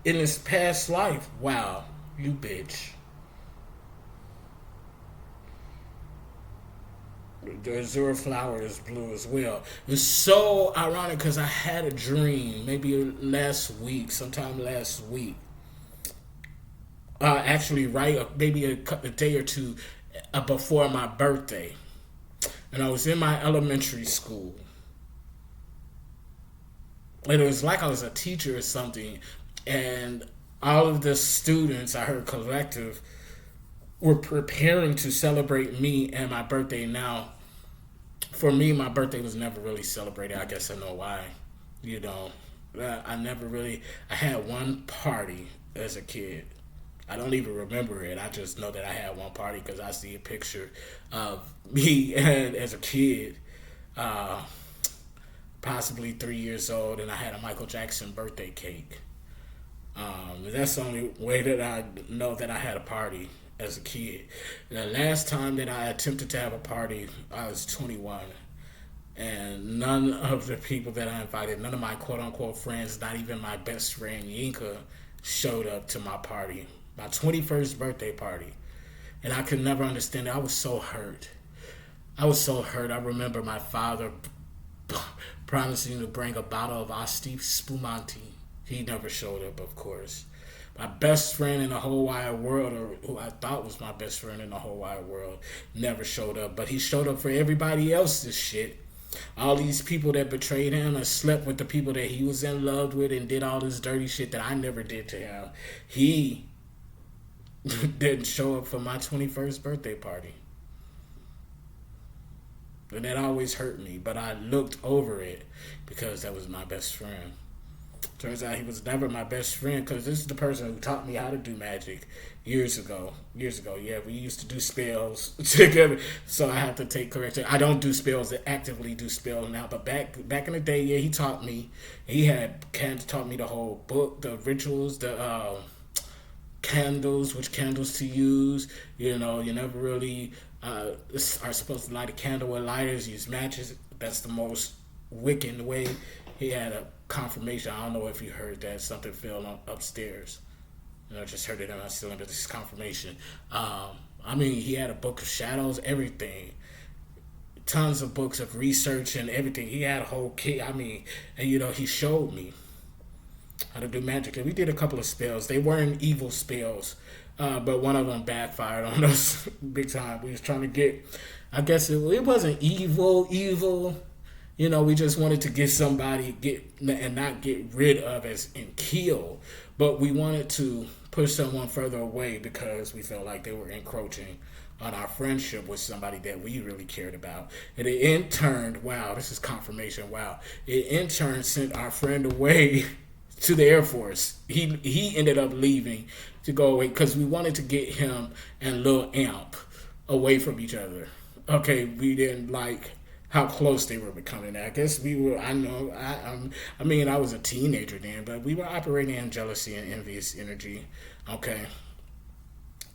in this past life. Wow. You bitch. The Azura flower is blue as well. It's so ironic because I had a dream sometime last week. Actually, maybe a day or two before my birthday. And I was in my elementary school. And it was like I was a teacher or something. And all of the students, I heard collective, were preparing to celebrate me and my birthday. Now, for me, my birthday was never really celebrated. I guess I know why. I had one party as a kid. I don't even remember it. I just know that I had one party because I see a picture of me as a kid, possibly 3 years old, and I had a Michael Jackson birthday cake. That's the only way that I know that I had a party as a kid. The last time that I attempted to have a party, I was 21. And none of the people that I invited, none of my quote-unquote friends, not even my best friend Yinka, showed up to my party. My 21st birthday party. And I could never understand it. I was so hurt. I was so hurt. I remember my father promising to bring a bottle of Asti Spumante. He never showed up, of course. My best friend in the whole wide world, or who I thought was my best friend in the whole wide world, never showed up. But he showed up for everybody else's shit. All these people that betrayed him and slept with the people that he was in love with and did all this dirty shit that I never did to him. He didn't show up for my 21st birthday party. And that always hurt me, but I looked over it because that was my best friend. Turns out he was never my best friend because this is the person who taught me how to do magic years ago. Yeah, we used to do spells together, so I have to take correction. I don't do spells, actively do spells now, but back in the day, yeah, he taught me. He had taught me the whole book, the rituals, the candles, which candles to use. You know, you never really are supposed to light a candle with lighters, use matches. That's the most wicked way. He had a confirmation. I don't know if you heard that. Something fell upstairs. You know, I just heard it in my ceiling, but this is confirmation. I mean, he had a book of shadows, everything. Tons of books of research and everything. He had a whole kit. I mean, and you know, he showed me how to do magic. And we did a couple of spells. They weren't evil spells, but one of them backfired on us big time. We was trying to get, I guess it wasn't evil. You know, we just wanted to get somebody and not get rid of as and kill, but we wanted to push someone further away because we felt like they were encroaching on our friendship with somebody that we really cared about. And it in turn, wow, this is confirmation, wow. It in turn sent our friend away to the Air Force. He ended up leaving to go away because we wanted to get him and Lil Amp away from each other. Okay, we didn't like how close they were becoming. I guess we were, I mean, I was a teenager then, but we were operating in jealousy and envious energy. Okay.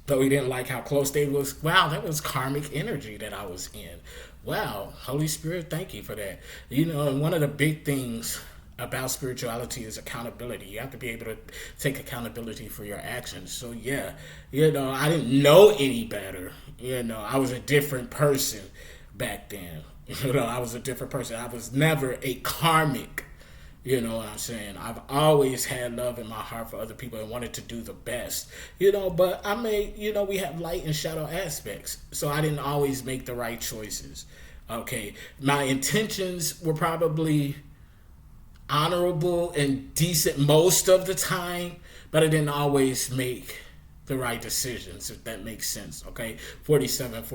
But we didn't like how close they was. Wow, that was karmic energy that I was in. Wow, Holy Spirit, thank you for that. You know, and one of the big things about spirituality is accountability. You have to be able to take accountability for your actions. So yeah, you know, I didn't know any better. You know, I was a different person back then. You know, I was a different person. I was never a karmic. You know what I'm saying? I've always had love in my heart for other people and wanted to do the best. You know, but we have light and shadow aspects. So I didn't always make the right choices. Okay. My intentions were probably honorable and decent most of the time, but I didn't always make the right decisions, if that makes sense. Okay. 47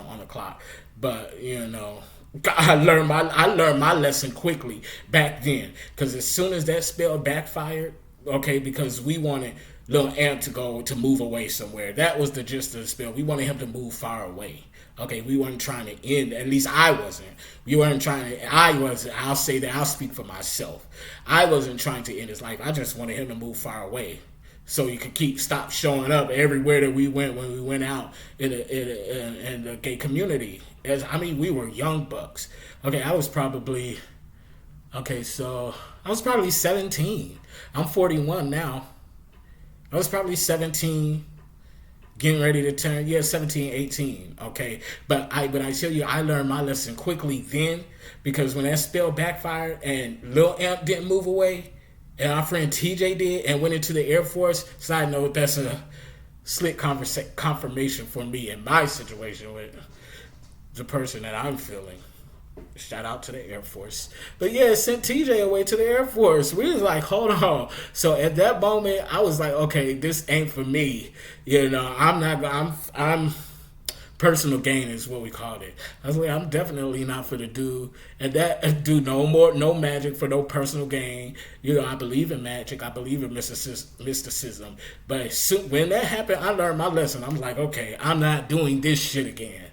on the clock. But, you know, I learned my lesson quickly back then, because as soon as that spell backfired, okay, because we wanted Lil Amp to move away somewhere. That was the gist of the spell. We wanted him to move far away. Okay, we weren't trying to end. At least I wasn't. We weren't trying to. I wasn't. I'll say that. I'll speak for myself. I wasn't trying to end his life. I just wanted him to move far away, so you could stop showing up everywhere that we went when we went out in the gay community. We were young bucks. Okay, I was probably 17. I'm 41 now. I was probably 17, getting ready to turn 17, 18. Okay, but I tell you, I learned my lesson quickly then, because when that spell backfired and Lil Amp didn't move away, and our friend TJ did and went into the Air Force. Side note, that's a slick confirmation for me in my situation with the person that I'm feeling. Shout out to the Air Force. But yeah, sent TJ away to the Air Force. We was like, hold on. So at that moment, I was like, okay, this ain't for me. You know, I'm personal gain is what we called it. I was like, I'm definitely not for the dude. And that do no magic for no personal gain. You know, I believe in magic. I believe in mysticism. But when that happened, I learned my lesson. I'm like, okay, I'm not doing this shit again.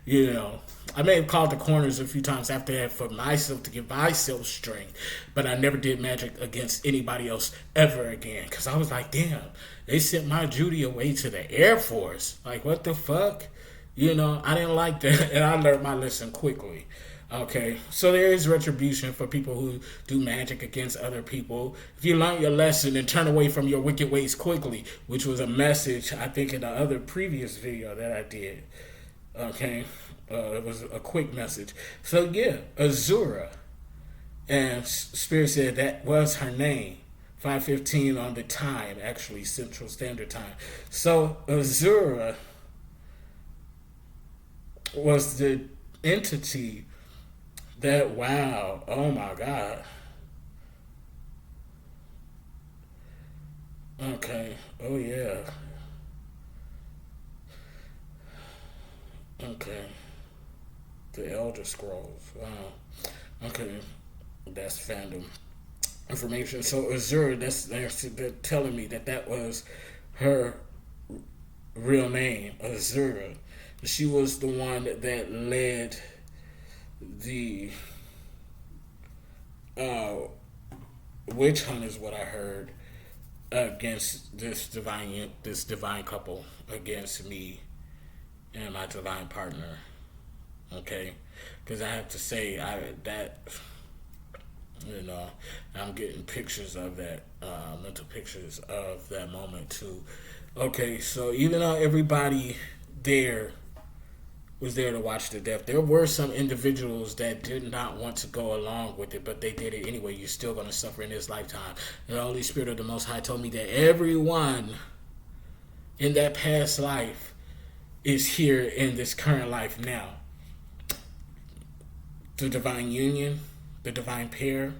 You know, I may have called the corners a few times after that for myself to give myself strength, but I never did magic against anybody else ever again, because I was like, damn, they sent my Judy away to the Air Force. Like, what the fuck? You know, I didn't like that, and I learned my lesson quickly. Okay, so there is retribution for people who do magic against other people. If you learn your lesson and turn away from your wicked ways quickly, which was a message I think in the other previous video that I did. Okay, it was a quick message. So yeah, Azura, and Spirit said that was her name. 5:15 on the time, actually Central Standard Time. So Azura was the entity that, wow, oh my God. Okay, oh yeah. Okay, the Elder Scrolls, wow. Okay, that's fandom information. So Azura, they're telling me that was her real name, Azura. She was the one that led the uh, witch hunt, is what I heard, against this divine couple, against me and my divine partner. Okay, because I have to say I'm getting pictures of that, mental pictures of that moment too. Okay, so even though everybody there was there to watch the death, there were some individuals that did not want to go along with it, but they did it anyway. You're still going to suffer in this lifetime. And the Holy Spirit of the Most High told me that everyone in that past life is here in this current life now. The divine union, the divine pairing,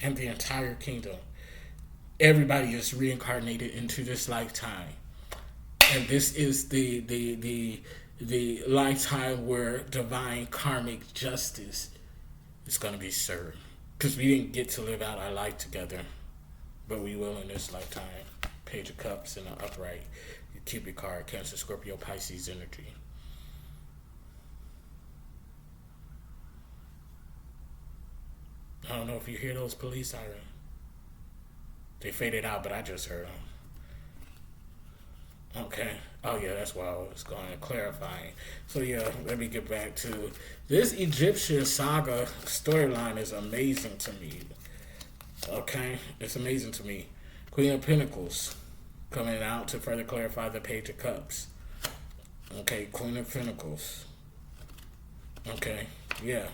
and the entire kingdom. Everybody is reincarnated into this lifetime. And this is the lifetime where divine karmic justice is going to be served. Because we didn't get to live out our life together, but we will in this lifetime. Page of Cups in the upright. Cupid card, Cancer, Scorpio, Pisces energy. I don't know if you hear those police sirens. They faded out, but I just heard them. Okay. Oh yeah, that's why I was going to clarifying. So yeah, let me get back to this Egyptian saga storyline. Is amazing to me. Okay, it's amazing to me. Queen of Pentacles coming out to further clarify the Page of Cups. Okay, Queen of Pentacles. Okay, yeah,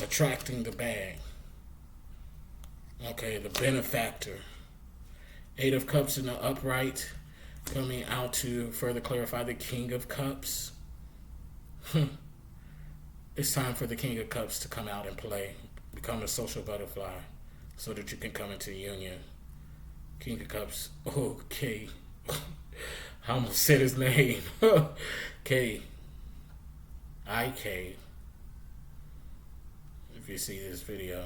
attracting the bag. Okay, the benefactor. Eight of Cups in the upright, coming out to further clarify the King of Cups. It's time for the King of Cups to come out and play. Become a social butterfly so that you can come into union. King of Cups. Okay. I almost said his name. K. I-K. If you see this video.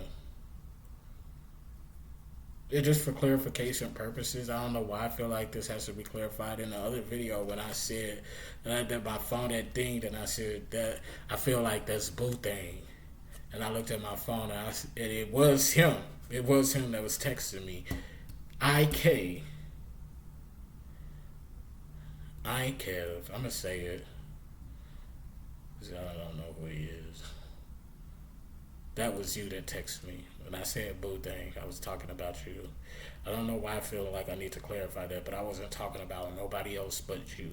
It just for clarification purposes. I don't know why I feel like this has to be clarified. In the other video, when I said that my phone had dinged, and I said that I feel like that's Boo Thing, and I looked at my phone and it was him. It was him that was texting me. I-K. I-Kev. I'm gonna say it. I don't know who he is. That was you that texted me. When I said Boo Thing, I was talking about you. I don't know why I feel like I need to clarify that, but I wasn't talking about nobody else but you.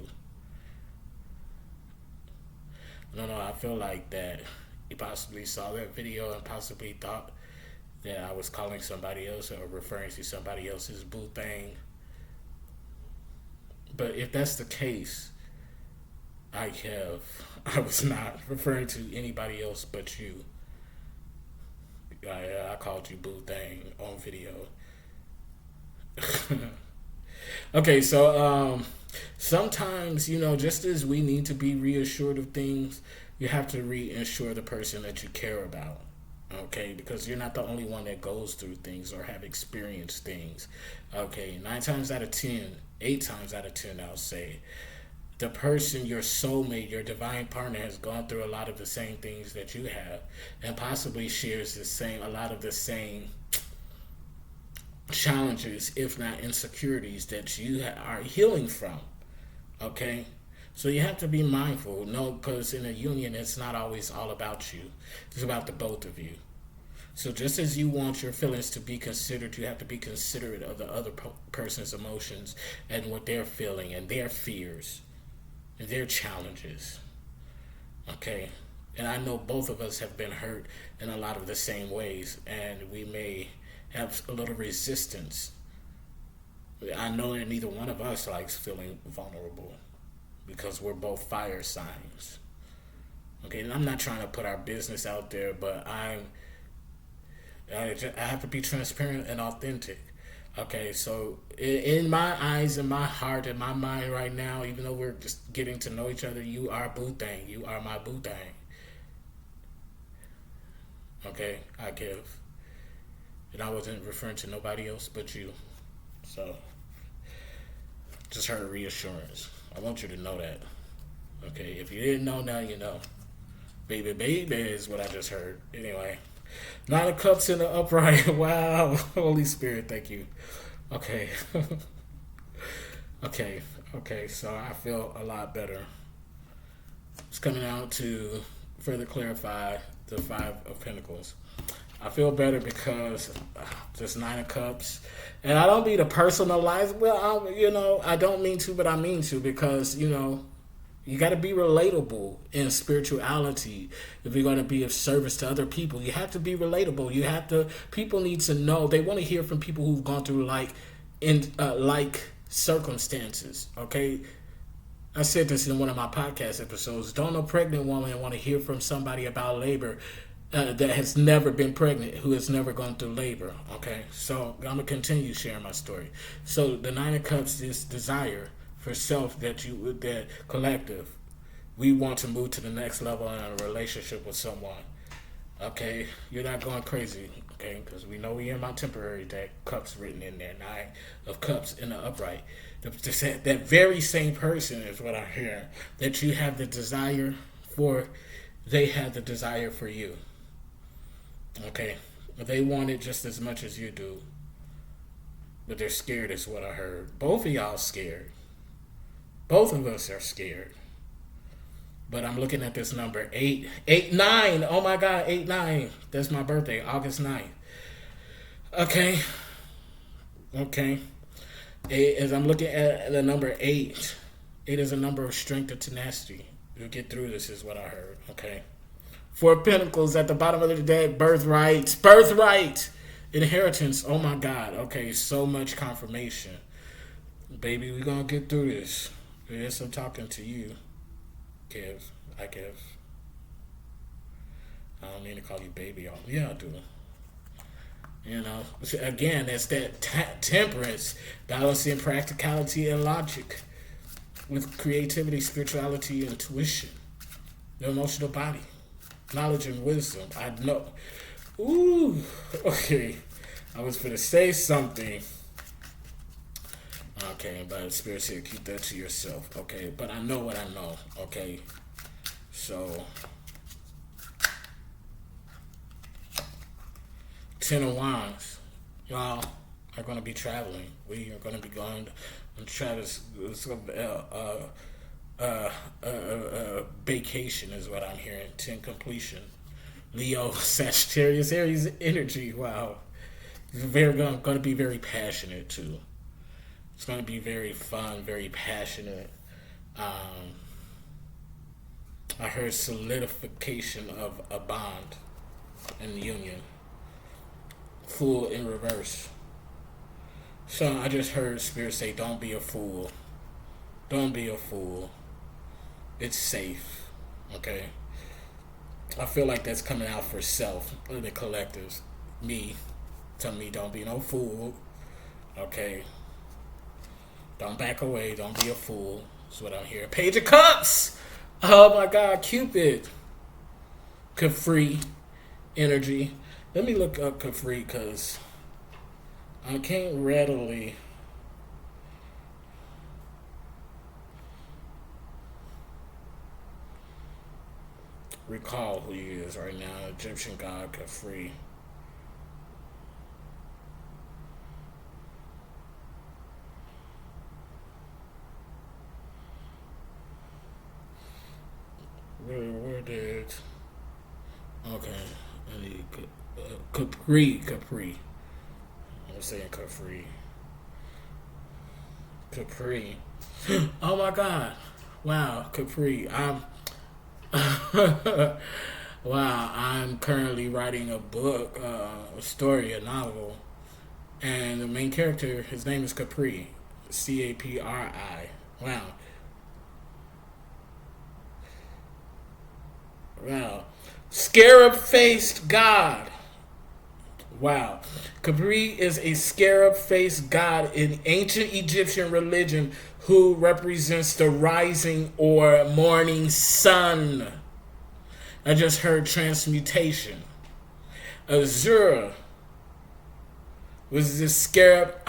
I don't know, I feel like that you possibly saw that video and possibly thought that I was calling somebody else or referring to somebody else's Boo Thing. But if that's the case, I was not referring to anybody else but you. I called you Boo Thing on video. Okay, so sometimes, just as we need to be reassured of things, you have to reassure the person that you care about. Okay, because you're not the only one that goes through things or have experienced things. Okay, 9 times out of 10, 8 times out of 10, I'll say, the person, your soulmate, your divine partner, has gone through a lot of the same things that you have, and possibly shares a lot of the same challenges, if not insecurities, that you are healing from. Okay, So you have to be mindful. No, because in a union, it's not always all about you. It's about the both of you. So just as you want your feelings to be considered, you have to be considerate of the other person's emotions and what they're feeling and their fears and their challenges. Okay? And I know both of us have been hurt in a lot of the same ways, and we may have a little resistance. I know that neither one of us likes feeling vulnerable because we're both fire signs. Okay, and I'm not trying to put our business out there, but I have to be transparent and authentic. Okay, so in my eyes, in my heart, in my mind right now, even though we're just getting to know each other, you are boo thing. You are my boo thing. Okay, I give. And I wasn't referring to nobody else but you. So, just heard a reassurance. I want you to know that. Okay, if you didn't know, now you know. Baby, baby is what I just heard. Anyway, 9 of Cups in the upright. Wow, Holy Spirit, thank you. Okay, okay. So I feel a lot better. It's coming out to further clarify the 5 of Pentacles. I feel better because just 9 of Cups, and I don't mean to personalize. Well, I don't mean to, but I mean to because you got to be relatable in spirituality. If you're going to be of service to other people, you have to be relatable. People need to know. They want to hear from people who've gone through like circumstances. Okay. I said this in one of my podcast episodes. Don't no pregnant woman want to hear from somebody about labor that has never been pregnant, who has never gone through labor. Okay. So I'm going to continue sharing my story. So the 9 of Cups is desire for self, that collective. We want to move to the next level in a relationship with someone. Okay, you're not going crazy. Okay, because we know we in my temporary deck. Cups written in there. 9 of Cups in the upright. That very same person is what I hear. That you have the desire for. They have the desire for you. Okay, they want it just as much as you do. But they're scared, is what I heard. Both of y'all scared. Both of us are scared. But I'm looking at this number 9. Oh my God, 8-9. That's my birthday, August 9th. Okay. As I'm looking at the number 8, it is a number of strength and tenacity. You'll get through this, is what I heard. Okay. 4 of Pentacles at the bottom of the deck. Birthright. Inheritance. Oh my God. Okay, so much confirmation. Baby, we're going to get through this. Yes, I'm talking to you, Kev. I guess. I don't mean to call you baby. Yeah, I do. Again, that's that temperance, balancing practicality and logic with creativity, spirituality, intuition, the emotional body, knowledge and wisdom. I know. Ooh, okay. I was going to say something. Okay, but Spirit said keep that to yourself. Okay, but I know what I know. Okay, so 10 of Wands, y'all are going to be traveling. We are going to be going on Travis vacation is what I'm hearing. 10 completion. Leo, Sagittarius, Aries energy. Wow, going to be very passionate too. It's going to be very fun, very passionate. I heard solidification of a bond in the union. Fool in reverse. So I just heard Spirit say, don't be a fool. Don't be a fool. It's safe. Okay? I feel like that's coming out for self, the collectives. Me. Telling me don't be no fool. Okay? Don't back away. Don't be a fool. That's what I'm hearing. Page of Cups. Oh my God. Cupid. Capri energy. Let me look up Capri because I can't readily recall who he is right now. Egyptian god Capri. Where did? Okay, I need Capri. I'm saying Capri. Capri. Oh my God! Wow, Capri. Wow. I'm currently writing a book, a story, a novel, and the main character, his name is Capri, Capri. Wow. Wow. Scarab faced god. Wow. Capri is a scarab faced god in ancient Egyptian religion who represents the rising or morning sun. I just heard transmutation. Azura was this scarab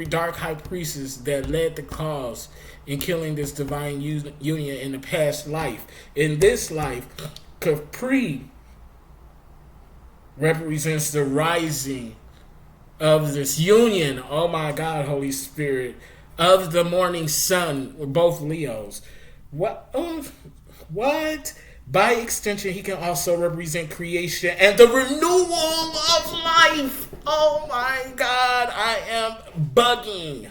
dark high priestess that led the cause in killing this divine union in the past life. In this life, Capri represents the rising of this union. Oh my God, Holy Spirit, of the morning sun. We're both Leos. What? Oh, what? By extension, he can also represent creation and the renewal of life. Oh my God, I am bugging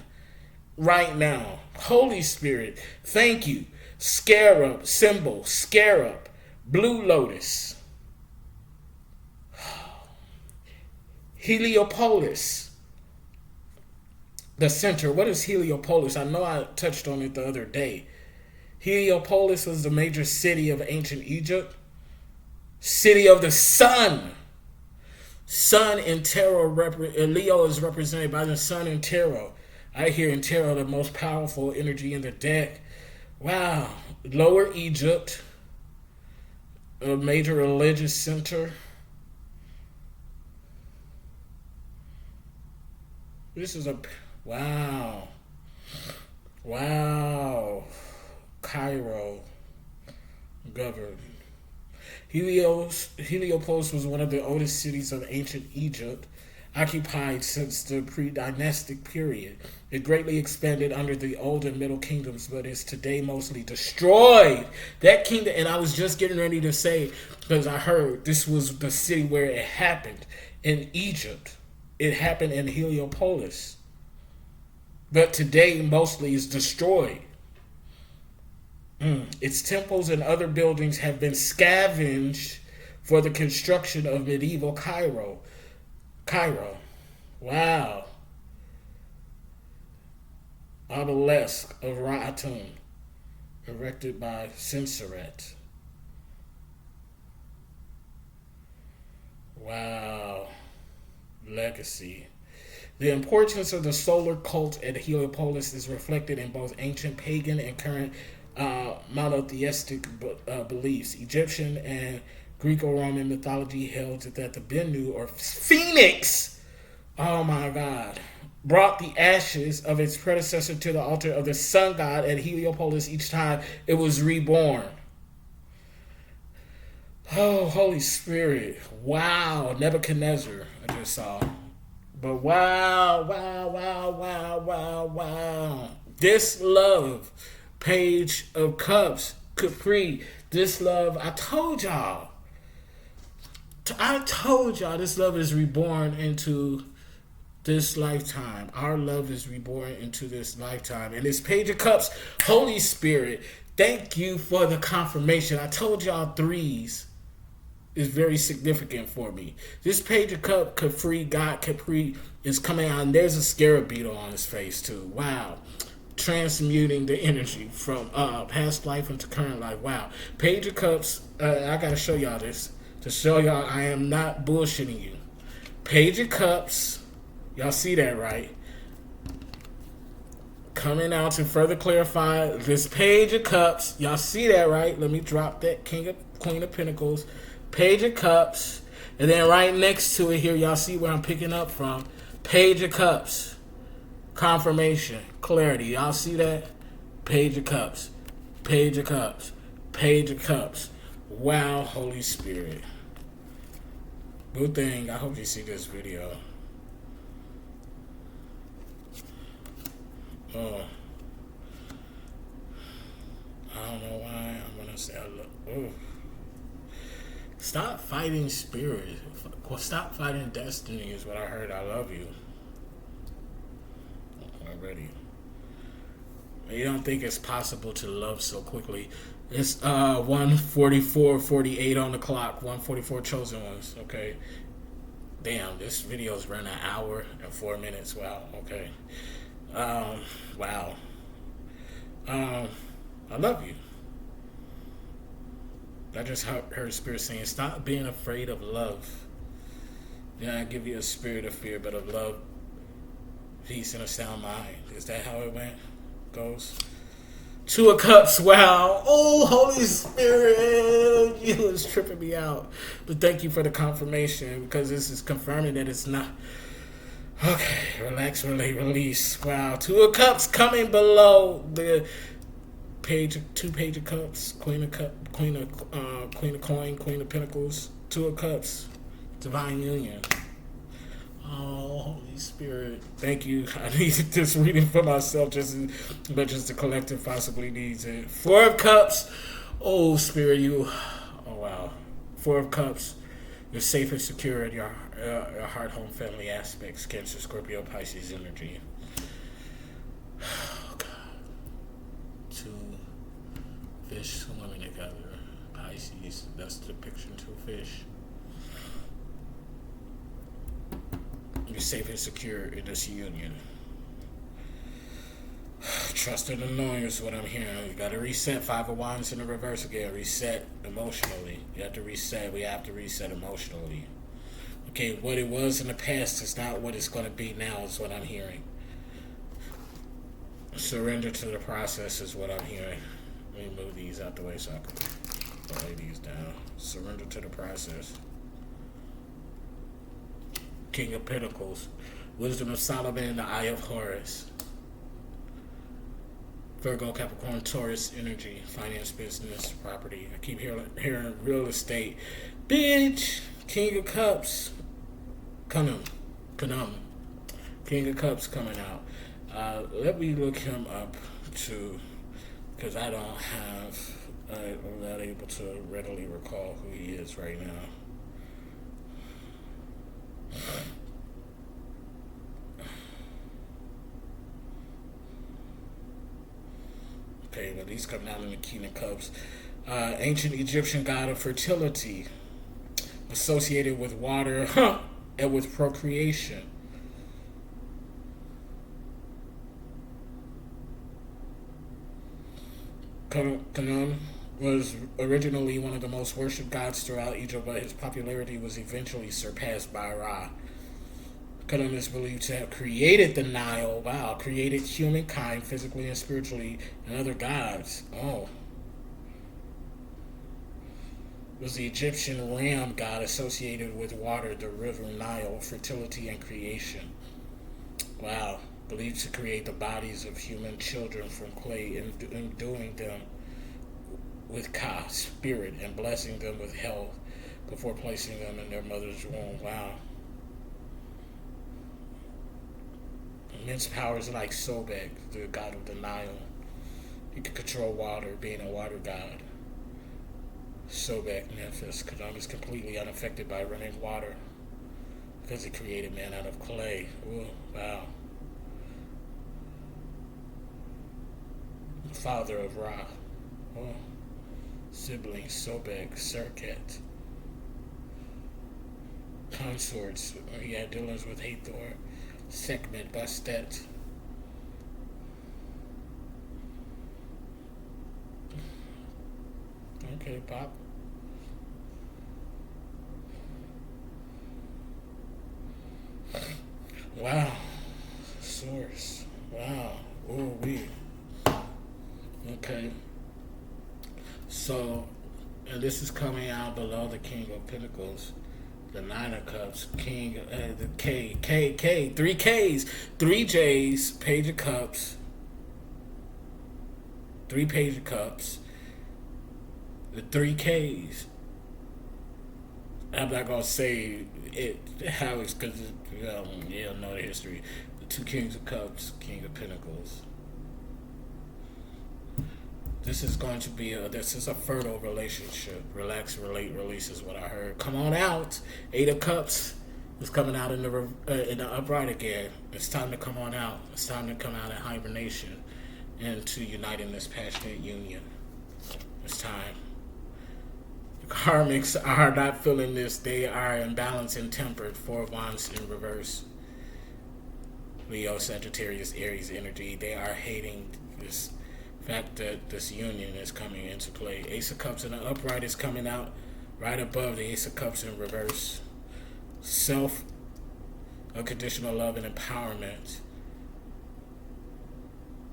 right now. Holy Spirit, thank you. Scarab, symbol, scarab, blue lotus. Heliopolis, the center. What is Heliopolis? I know I touched on it the other day. Heliopolis was the major city of ancient Egypt. City of the sun. Sun in tarot, Leo is represented by the sun in tarot. I hear in tarot the most powerful energy in the deck. Wow. Lower Egypt, a major religious center. This is a wow. Wow. Cairo governed. Heliopolis was one of the oldest cities of ancient Egypt, occupied since the pre-dynastic period. It greatly expanded under the Old and Middle Kingdoms, but is today mostly destroyed. That kingdom, and I was just getting ready to say, because I heard this was the city where it happened, in Egypt. It happened in Heliopolis. But today mostly is destroyed. Its temples and other buildings have been scavenged for the construction of medieval Cairo. Wow. Obelisk of Ra-Atun, erected by Sensei. Wow. Legacy. The importance of the solar cult at Heliopolis is reflected in both ancient pagan and current monotheistic beliefs. Egyptian and Greco-Roman mythology held that the Bennu, or Phoenix, oh my God, brought the ashes of its predecessor to the altar of the sun god at Heliopolis each time it was reborn. Oh, Holy Spirit. Wow. Nebuchadnezzar, I just saw. But wow. This love, Page of Cups, Capri, this love, I told y'all this love is reborn into this lifetime. Our love is reborn into this lifetime. And this Page of Cups, Holy Spirit, thank you for the confirmation. I told y'all threes is very significant for me. This Page of Cup, Capri is coming out, and there's a scarab beetle on his face too. Wow. Transmuting the energy from past life into current life. Wow. Page of Cups, I gotta show y'all this to show y'all I am not bullshitting you. Page of Cups, y'all see that, right? Coming out to further clarify this Page of Cups, y'all see that, right? Let me drop that Queen of Pentacles. Page of Cups, and then right next to it here, y'all see where I'm picking up from. Page of Cups, confirmation, clarity. Y'all see that? Page of Cups, Page of Cups, Page of Cups. Wow, Holy Spirit. Good thing. I hope you see this video. Oh, I don't know why I'm gonna saying? Ooh. Stop fighting spirit. Stop fighting destiny is what I heard. I love you. Already. You don't think it's possible to love so quickly. It's 1:44:48 on the clock. 1:44 chosen ones. Okay. Damn, this video's run an hour and 4 minutes. Wow. Okay. Wow. I love you. I just heard Spirit saying, stop being afraid of love. Yeah, I give you a spirit of fear, but of love, peace, and a sound mind. Is that how it goes? Two of Cups, wow. Oh, Holy Spirit, you was tripping me out. But thank you for the confirmation, because this is confirming that it's not. Okay, relax, relate, release. Wow, Two of Cups coming below the page, 2 Page of Cups, Queen of Coin, Queen of Pentacles, Two of Cups, Divine Union. Oh, Holy Spirit, thank you. I needed this reading for myself, just the collective possibly needs it. 4 of Cups. Oh, Spirit, you. Oh, wow. 4 of Cups. You're safe and secure in your heart, home, family aspects. Cancer, Scorpio, Pisces energy. Oh, God. 2 fish swimming together. Pisces. That's the depiction. 2 fish. You're safe and secure in this union. Trust and knowing is what I'm hearing. You got to reset. 5 of Wands in the reverse again. Reset emotionally. You have to reset. We have to reset emotionally. Okay, what it was in the past is not what it's going to be now is what I'm hearing. Surrender to the process is what I'm hearing. Let me move these out the way so I can lay these down. Surrender to the process. King of Pentacles, Wisdom of Solomon, the Eye of Horus. Virgo, Capricorn, Taurus energy, finance, business, property. I keep hearing real estate. Bitch! King of Cups. Kanum. King of Cups coming out. Let me look him up too, because I'm not able to readily recall who he is right now. Okay, well, these come down in the King of Cups. Ancient Egyptian god of fertility, associated with water and with procreation. Khnum was originally one of the most worshipped gods throughout Egypt, but his popularity was eventually surpassed by Ra. Khnum is believed to have created the Nile, created humankind physically and spiritually, and other gods. Was the Egyptian ram god associated with water, the river Nile, fertility and creation. Wow. Believed to create the bodies of human children from clay, enduing them with Ka, spirit, and blessing them with health before placing them in their mother's womb. Wow. Immense powers like Sobek, the god of the Nile. He could control water, being a water god. Sobek, Memphis. Khnum is completely unaffected by running water because he created man out of clay. Ooh, wow. Father of Ra. Oh. Siblings, Sobek, Serket. Consorts. He had dealings with Hathor. Sekhmet, Bastet. Okay, Pop. Wow. Source. Wow. Ooh, we. Okay. So, and this is coming out below the King of Pentacles, the 9 of Cups, King, the K, 3 Ks, 3 Js, Page of Cups, 3 Page of Cups, the 3 Ks. I'm not going to say it how it's because you don't know the history. The 2 Kings of Cups, King of Pentacles. This is going to be this is a fertile relationship. Relax, relate, release is what I heard. Come on out. 8 of Cups is coming out in the upright again. It's time to come on out. It's time to come out of hibernation and to unite in this passionate union. It's time. The karmics are not feeling this. They are imbalanced and tempered. 4 of Wands in reverse. Leo, Sagittarius, Aries energy. They are hating this fact that this union is coming into play. Ace of Cups in the upright is coming out right above the Ace of Cups in reverse. Self, unconditional love and empowerment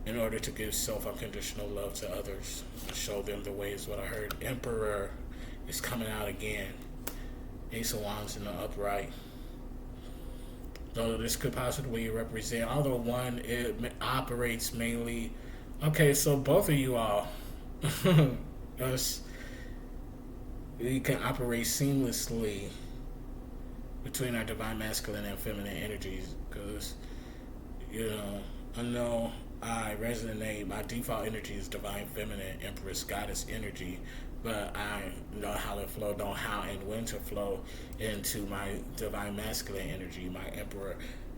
in order to give self unconditional love to others and show them the way is what I heard. Emperor is coming out again. Ace of Wands in the upright. Though this could possibly represent, although one it operates mainly. Okay, so both of you all, us, we can operate seamlessly between our divine masculine and feminine energies, because I know I resonate. My default energy is divine feminine, empress, goddess energy, but I know how to flow, know how and when to flow into my divine masculine energy, my emperor,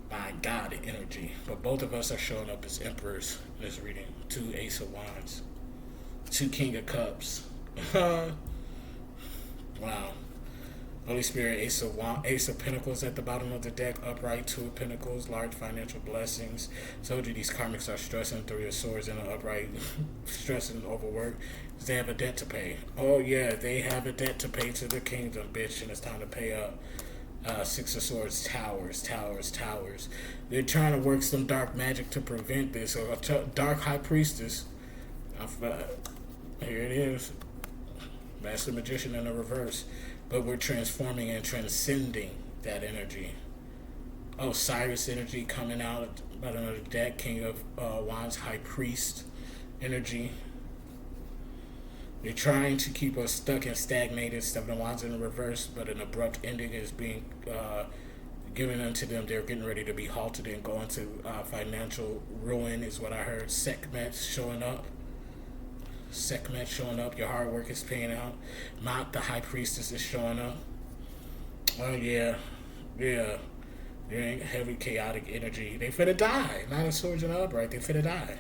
my God energy. But both of us are showing up as emperors in this reading. 2 Ace of Wands, 2 King of Cups. Wow. Holy Spirit, Ace of Pentacles at the bottom of the deck, upright, 2 of Pentacles, large financial blessings. Told you these karmics are stressing. 3 of Swords in the upright, stressing overwork. They have a debt to pay. Oh yeah, they have a debt to pay to the kingdom, bitch, and it's time to pay up. 6 of Swords, towers. They're trying to work some dark magic to prevent this. So dark high priestess. Here it is. Master magician in the reverse. But we're transforming and transcending that energy. Oh, Cyrus energy coming out by another deck. King of Wands, high priest energy. They're trying to keep us stuck and stagnated. 7 of Wands in the reverse, but an abrupt ending is being given unto them. They're getting ready to be halted and go into financial ruin is what I heard. Sekhmet showing up. Your hard work is paying out. Mount, the high priestess, is showing up. Oh yeah. There ain't heavy chaotic energy. They finna die. 9 of Swords in the upright. They finna die.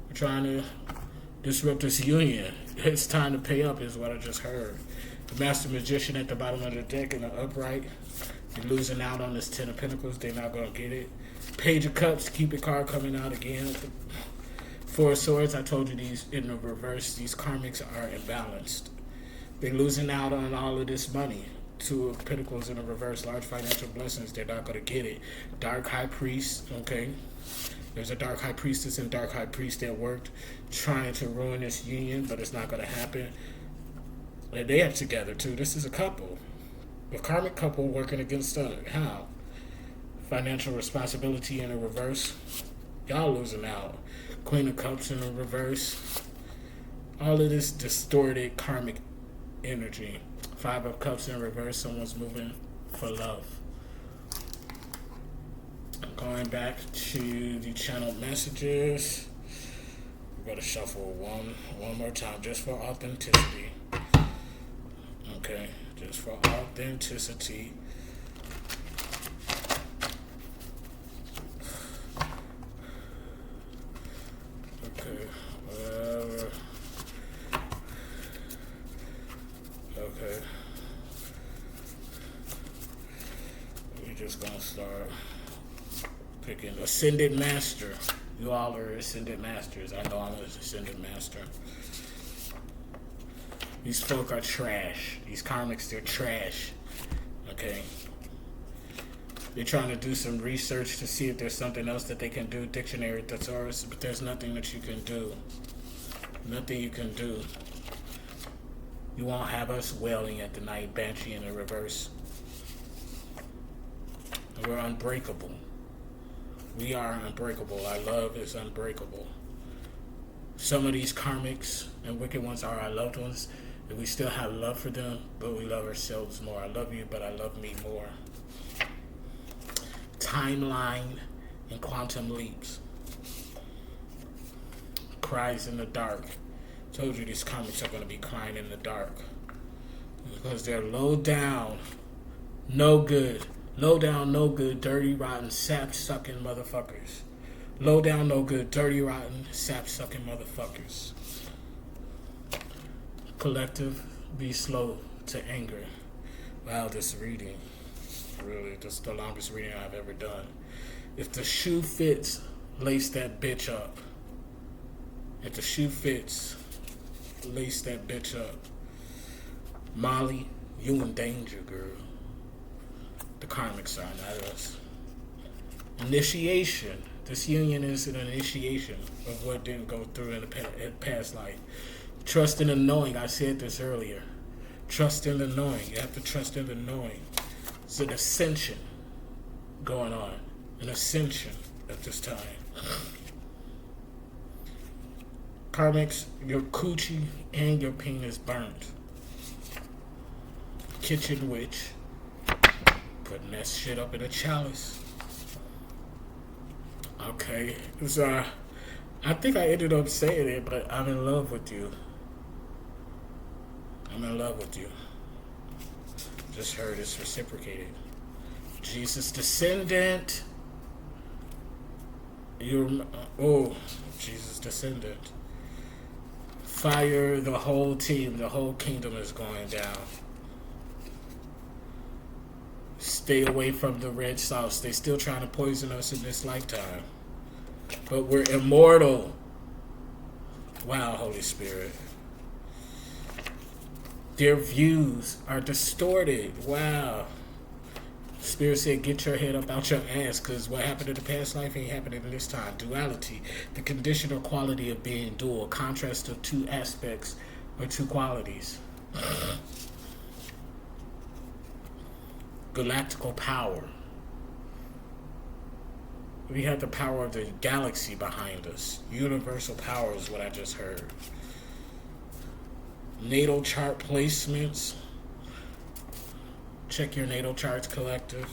We're trying to disrupt this union. It's time to pay up is what I just heard. The Master Magician at the bottom of the deck in the upright. They're losing out on this 10 of Pentacles. They're not going to get it. Page of Cups, Cupid card coming out again. 4 of Swords, I told you these in the reverse, these karmics are imbalanced. They're losing out on all of this money. 2 of Pentacles in the reverse, large financial blessings, they're not going to get it. Dark High Priest, okay. There's a Dark High Priestess and Dark High Priest that worked trying to ruin this union, but it's not going to happen. And they are together too. This is a couple. A karmic couple working against how? Financial responsibility in the reverse. Y'all losing out. Queen of Cups in the reverse. All of this distorted karmic energy. 5 of Cups in reverse. Someone's moving for love. Going back to the channeled messages. We're going to shuffle one more time just for authenticity. Okay, just for authenticity. Okay, whatever. Okay. We're just gonna start picking Ascended Master. You all are Ascended Masters. I know I'm an Ascended Master. These folk are trash. These karmics, they're trash. Okay. They're trying to do some research to see if there's something else that they can do. Dictionary thesaurus, but there's nothing that you can do. Nothing you can do. You won't have us wailing at the night, banshee in the reverse. We're unbreakable. We are unbreakable. Our love is unbreakable. Some of these karmics and wicked ones are our loved ones. And we still have love for them, but we love ourselves more. I love you, but I love me more. Timeline and quantum leaps. cries in the dark. Told you these comics are going to be crying in the dark. Because they're low down, no good. Low down, no good, dirty, rotten, sap-sucking motherfuckers. Low down, no good, dirty, rotten, sap-sucking motherfuckers. Collective, be slow to anger. Wow, this reading, really, this is the longest reading I've ever done. If the shoe fits, lace that bitch up. If the shoe fits, lace that bitch up. Molly, you in danger, girl. The karmic sign, not us. Initiation. This union is an initiation of what didn't go through in the past life. Trust in the knowing. I said this earlier. Trust in the knowing. You have to trust in the knowing. It's an ascension going on. An ascension at this time. Karmics, your coochie and your penis burnt. Kitchen witch. Putting that shit up in a chalice. Okay. So, I think I ended up saying it, but I'm in love with you. I'm in love with you. Just heard it's reciprocated. Jesus descendant. Jesus descendant. Fire the whole team. The whole kingdom is going down. Stay away from the red sauce. They still trying to poison us in this lifetime. But we're immortal. Wow, Holy Spirit. Their views are distorted. Wow. Spirit said, get your head up out your ass, because what happened in the past life ain't happening in this time. Duality, the condition or quality of being dual, contrast of two aspects or two qualities. Galactical power. We have the power of the galaxy behind us. Universal power is what I just heard. Natal chart placements. Check your natal charts, collective.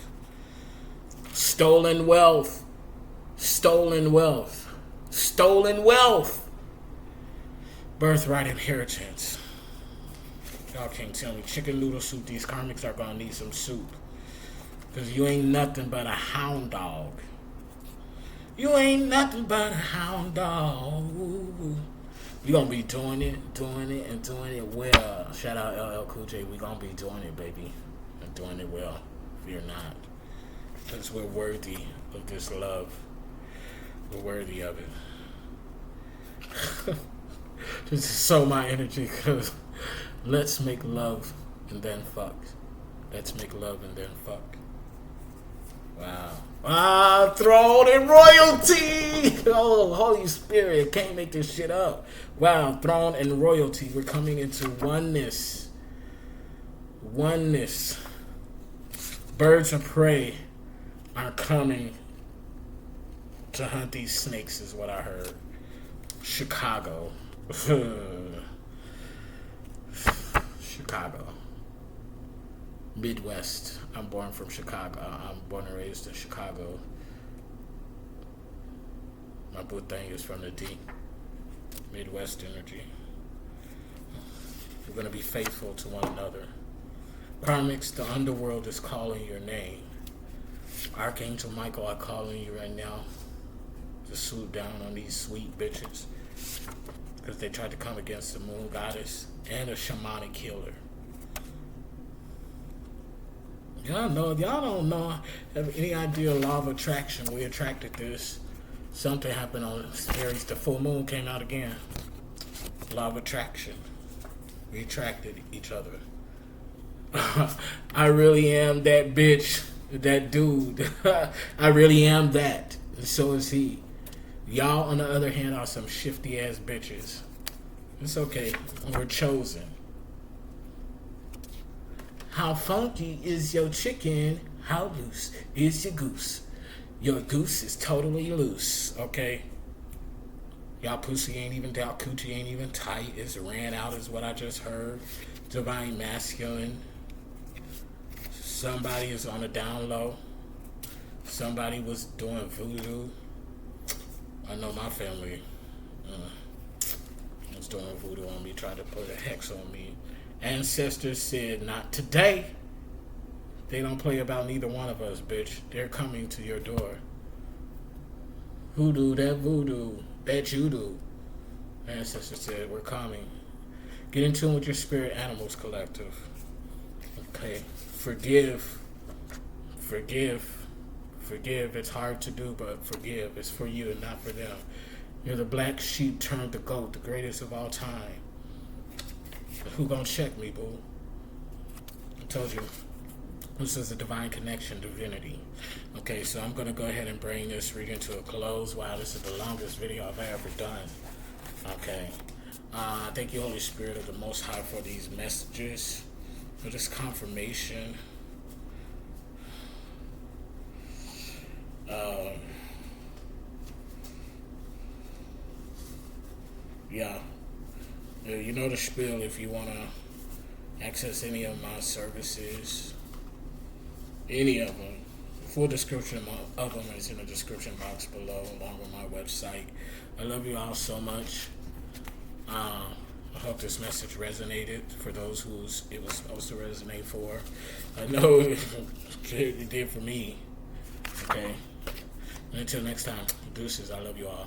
Stolen wealth. Stolen wealth. Stolen wealth. Birthright inheritance. Y'all can't tell me. Chicken noodle soup. These karmics are gonna need some soup. Because you ain't nothing but a hound dog. You ain't nothing but a hound dog. You gonna be doing it, and doing it well. Shout out LL Cool J. We gonna be doing it, baby. And doing it well. Fear not. Because we're worthy of this love. We're worthy of it. This is so my energy, because let's make love and then fuck. Let's make love and then fuck. Wow. Ah, throne and royalty. Oh, Holy Spirit. Can't make this shit up. Wow, throne and royalty. We're coming into oneness. Oneness. Birds of prey are coming to hunt these snakes, is what I heard. Chicago. Chicago. Midwest. I'm born from Chicago. I'm born and raised in Chicago. My boo thing is from the D. Midwest energy. We're going to be faithful to one another. Karmics, the underworld is calling your name. Archangel Michael, I'm calling you right now to swoop down on these sweet bitches. Because they tried to come against the moon goddess and a shamanic healer. Y'all don't know, have any idea of law of attraction? We attracted this. Something happened on Aries. The full moon came out again. Law of attraction. We attracted each other. I really am that bitch, that dude. I really am that. And so is he. Y'all, on the other hand, are some shifty ass bitches. It's okay. We're chosen. How funky is your chicken? How loose is your goose? Your goose is totally loose, okay? Y'all pussy ain't even down, coochie ain't even tight. It's ran out is what I just heard. Divine masculine. Somebody is on the down low. Somebody was doing voodoo. I know my family. was doing voodoo on me, tried to put a hex on me. Ancestors said, not today. They don't play about neither one of us, bitch. They're coming to your door. Hoodoo, that voodoo. Bet you do. Ancestors said, we're coming. Get in tune with your spirit animals collective. Okay. Forgive. It's hard to do, but forgive. It's for you and not for them. You're the black sheep turned the goat, the greatest of all time. Who gonna check me, boo? I told you. This is a divine connection, divinity. Okay, so I'm going to go ahead and bring this reading to a close. Wow, this is the longest video I've ever done. Okay. Thank you, Holy Spirit of the Most High, for these messages, for this confirmation. Yeah. You know the spiel. If you want to access any of my services, any of them, full description of them is in the description box below, along with my website. I love you all so much. I hope this message resonated for those who it was supposed to resonate for. I know it did for me. Okay. And until next time, deuces. I love you all.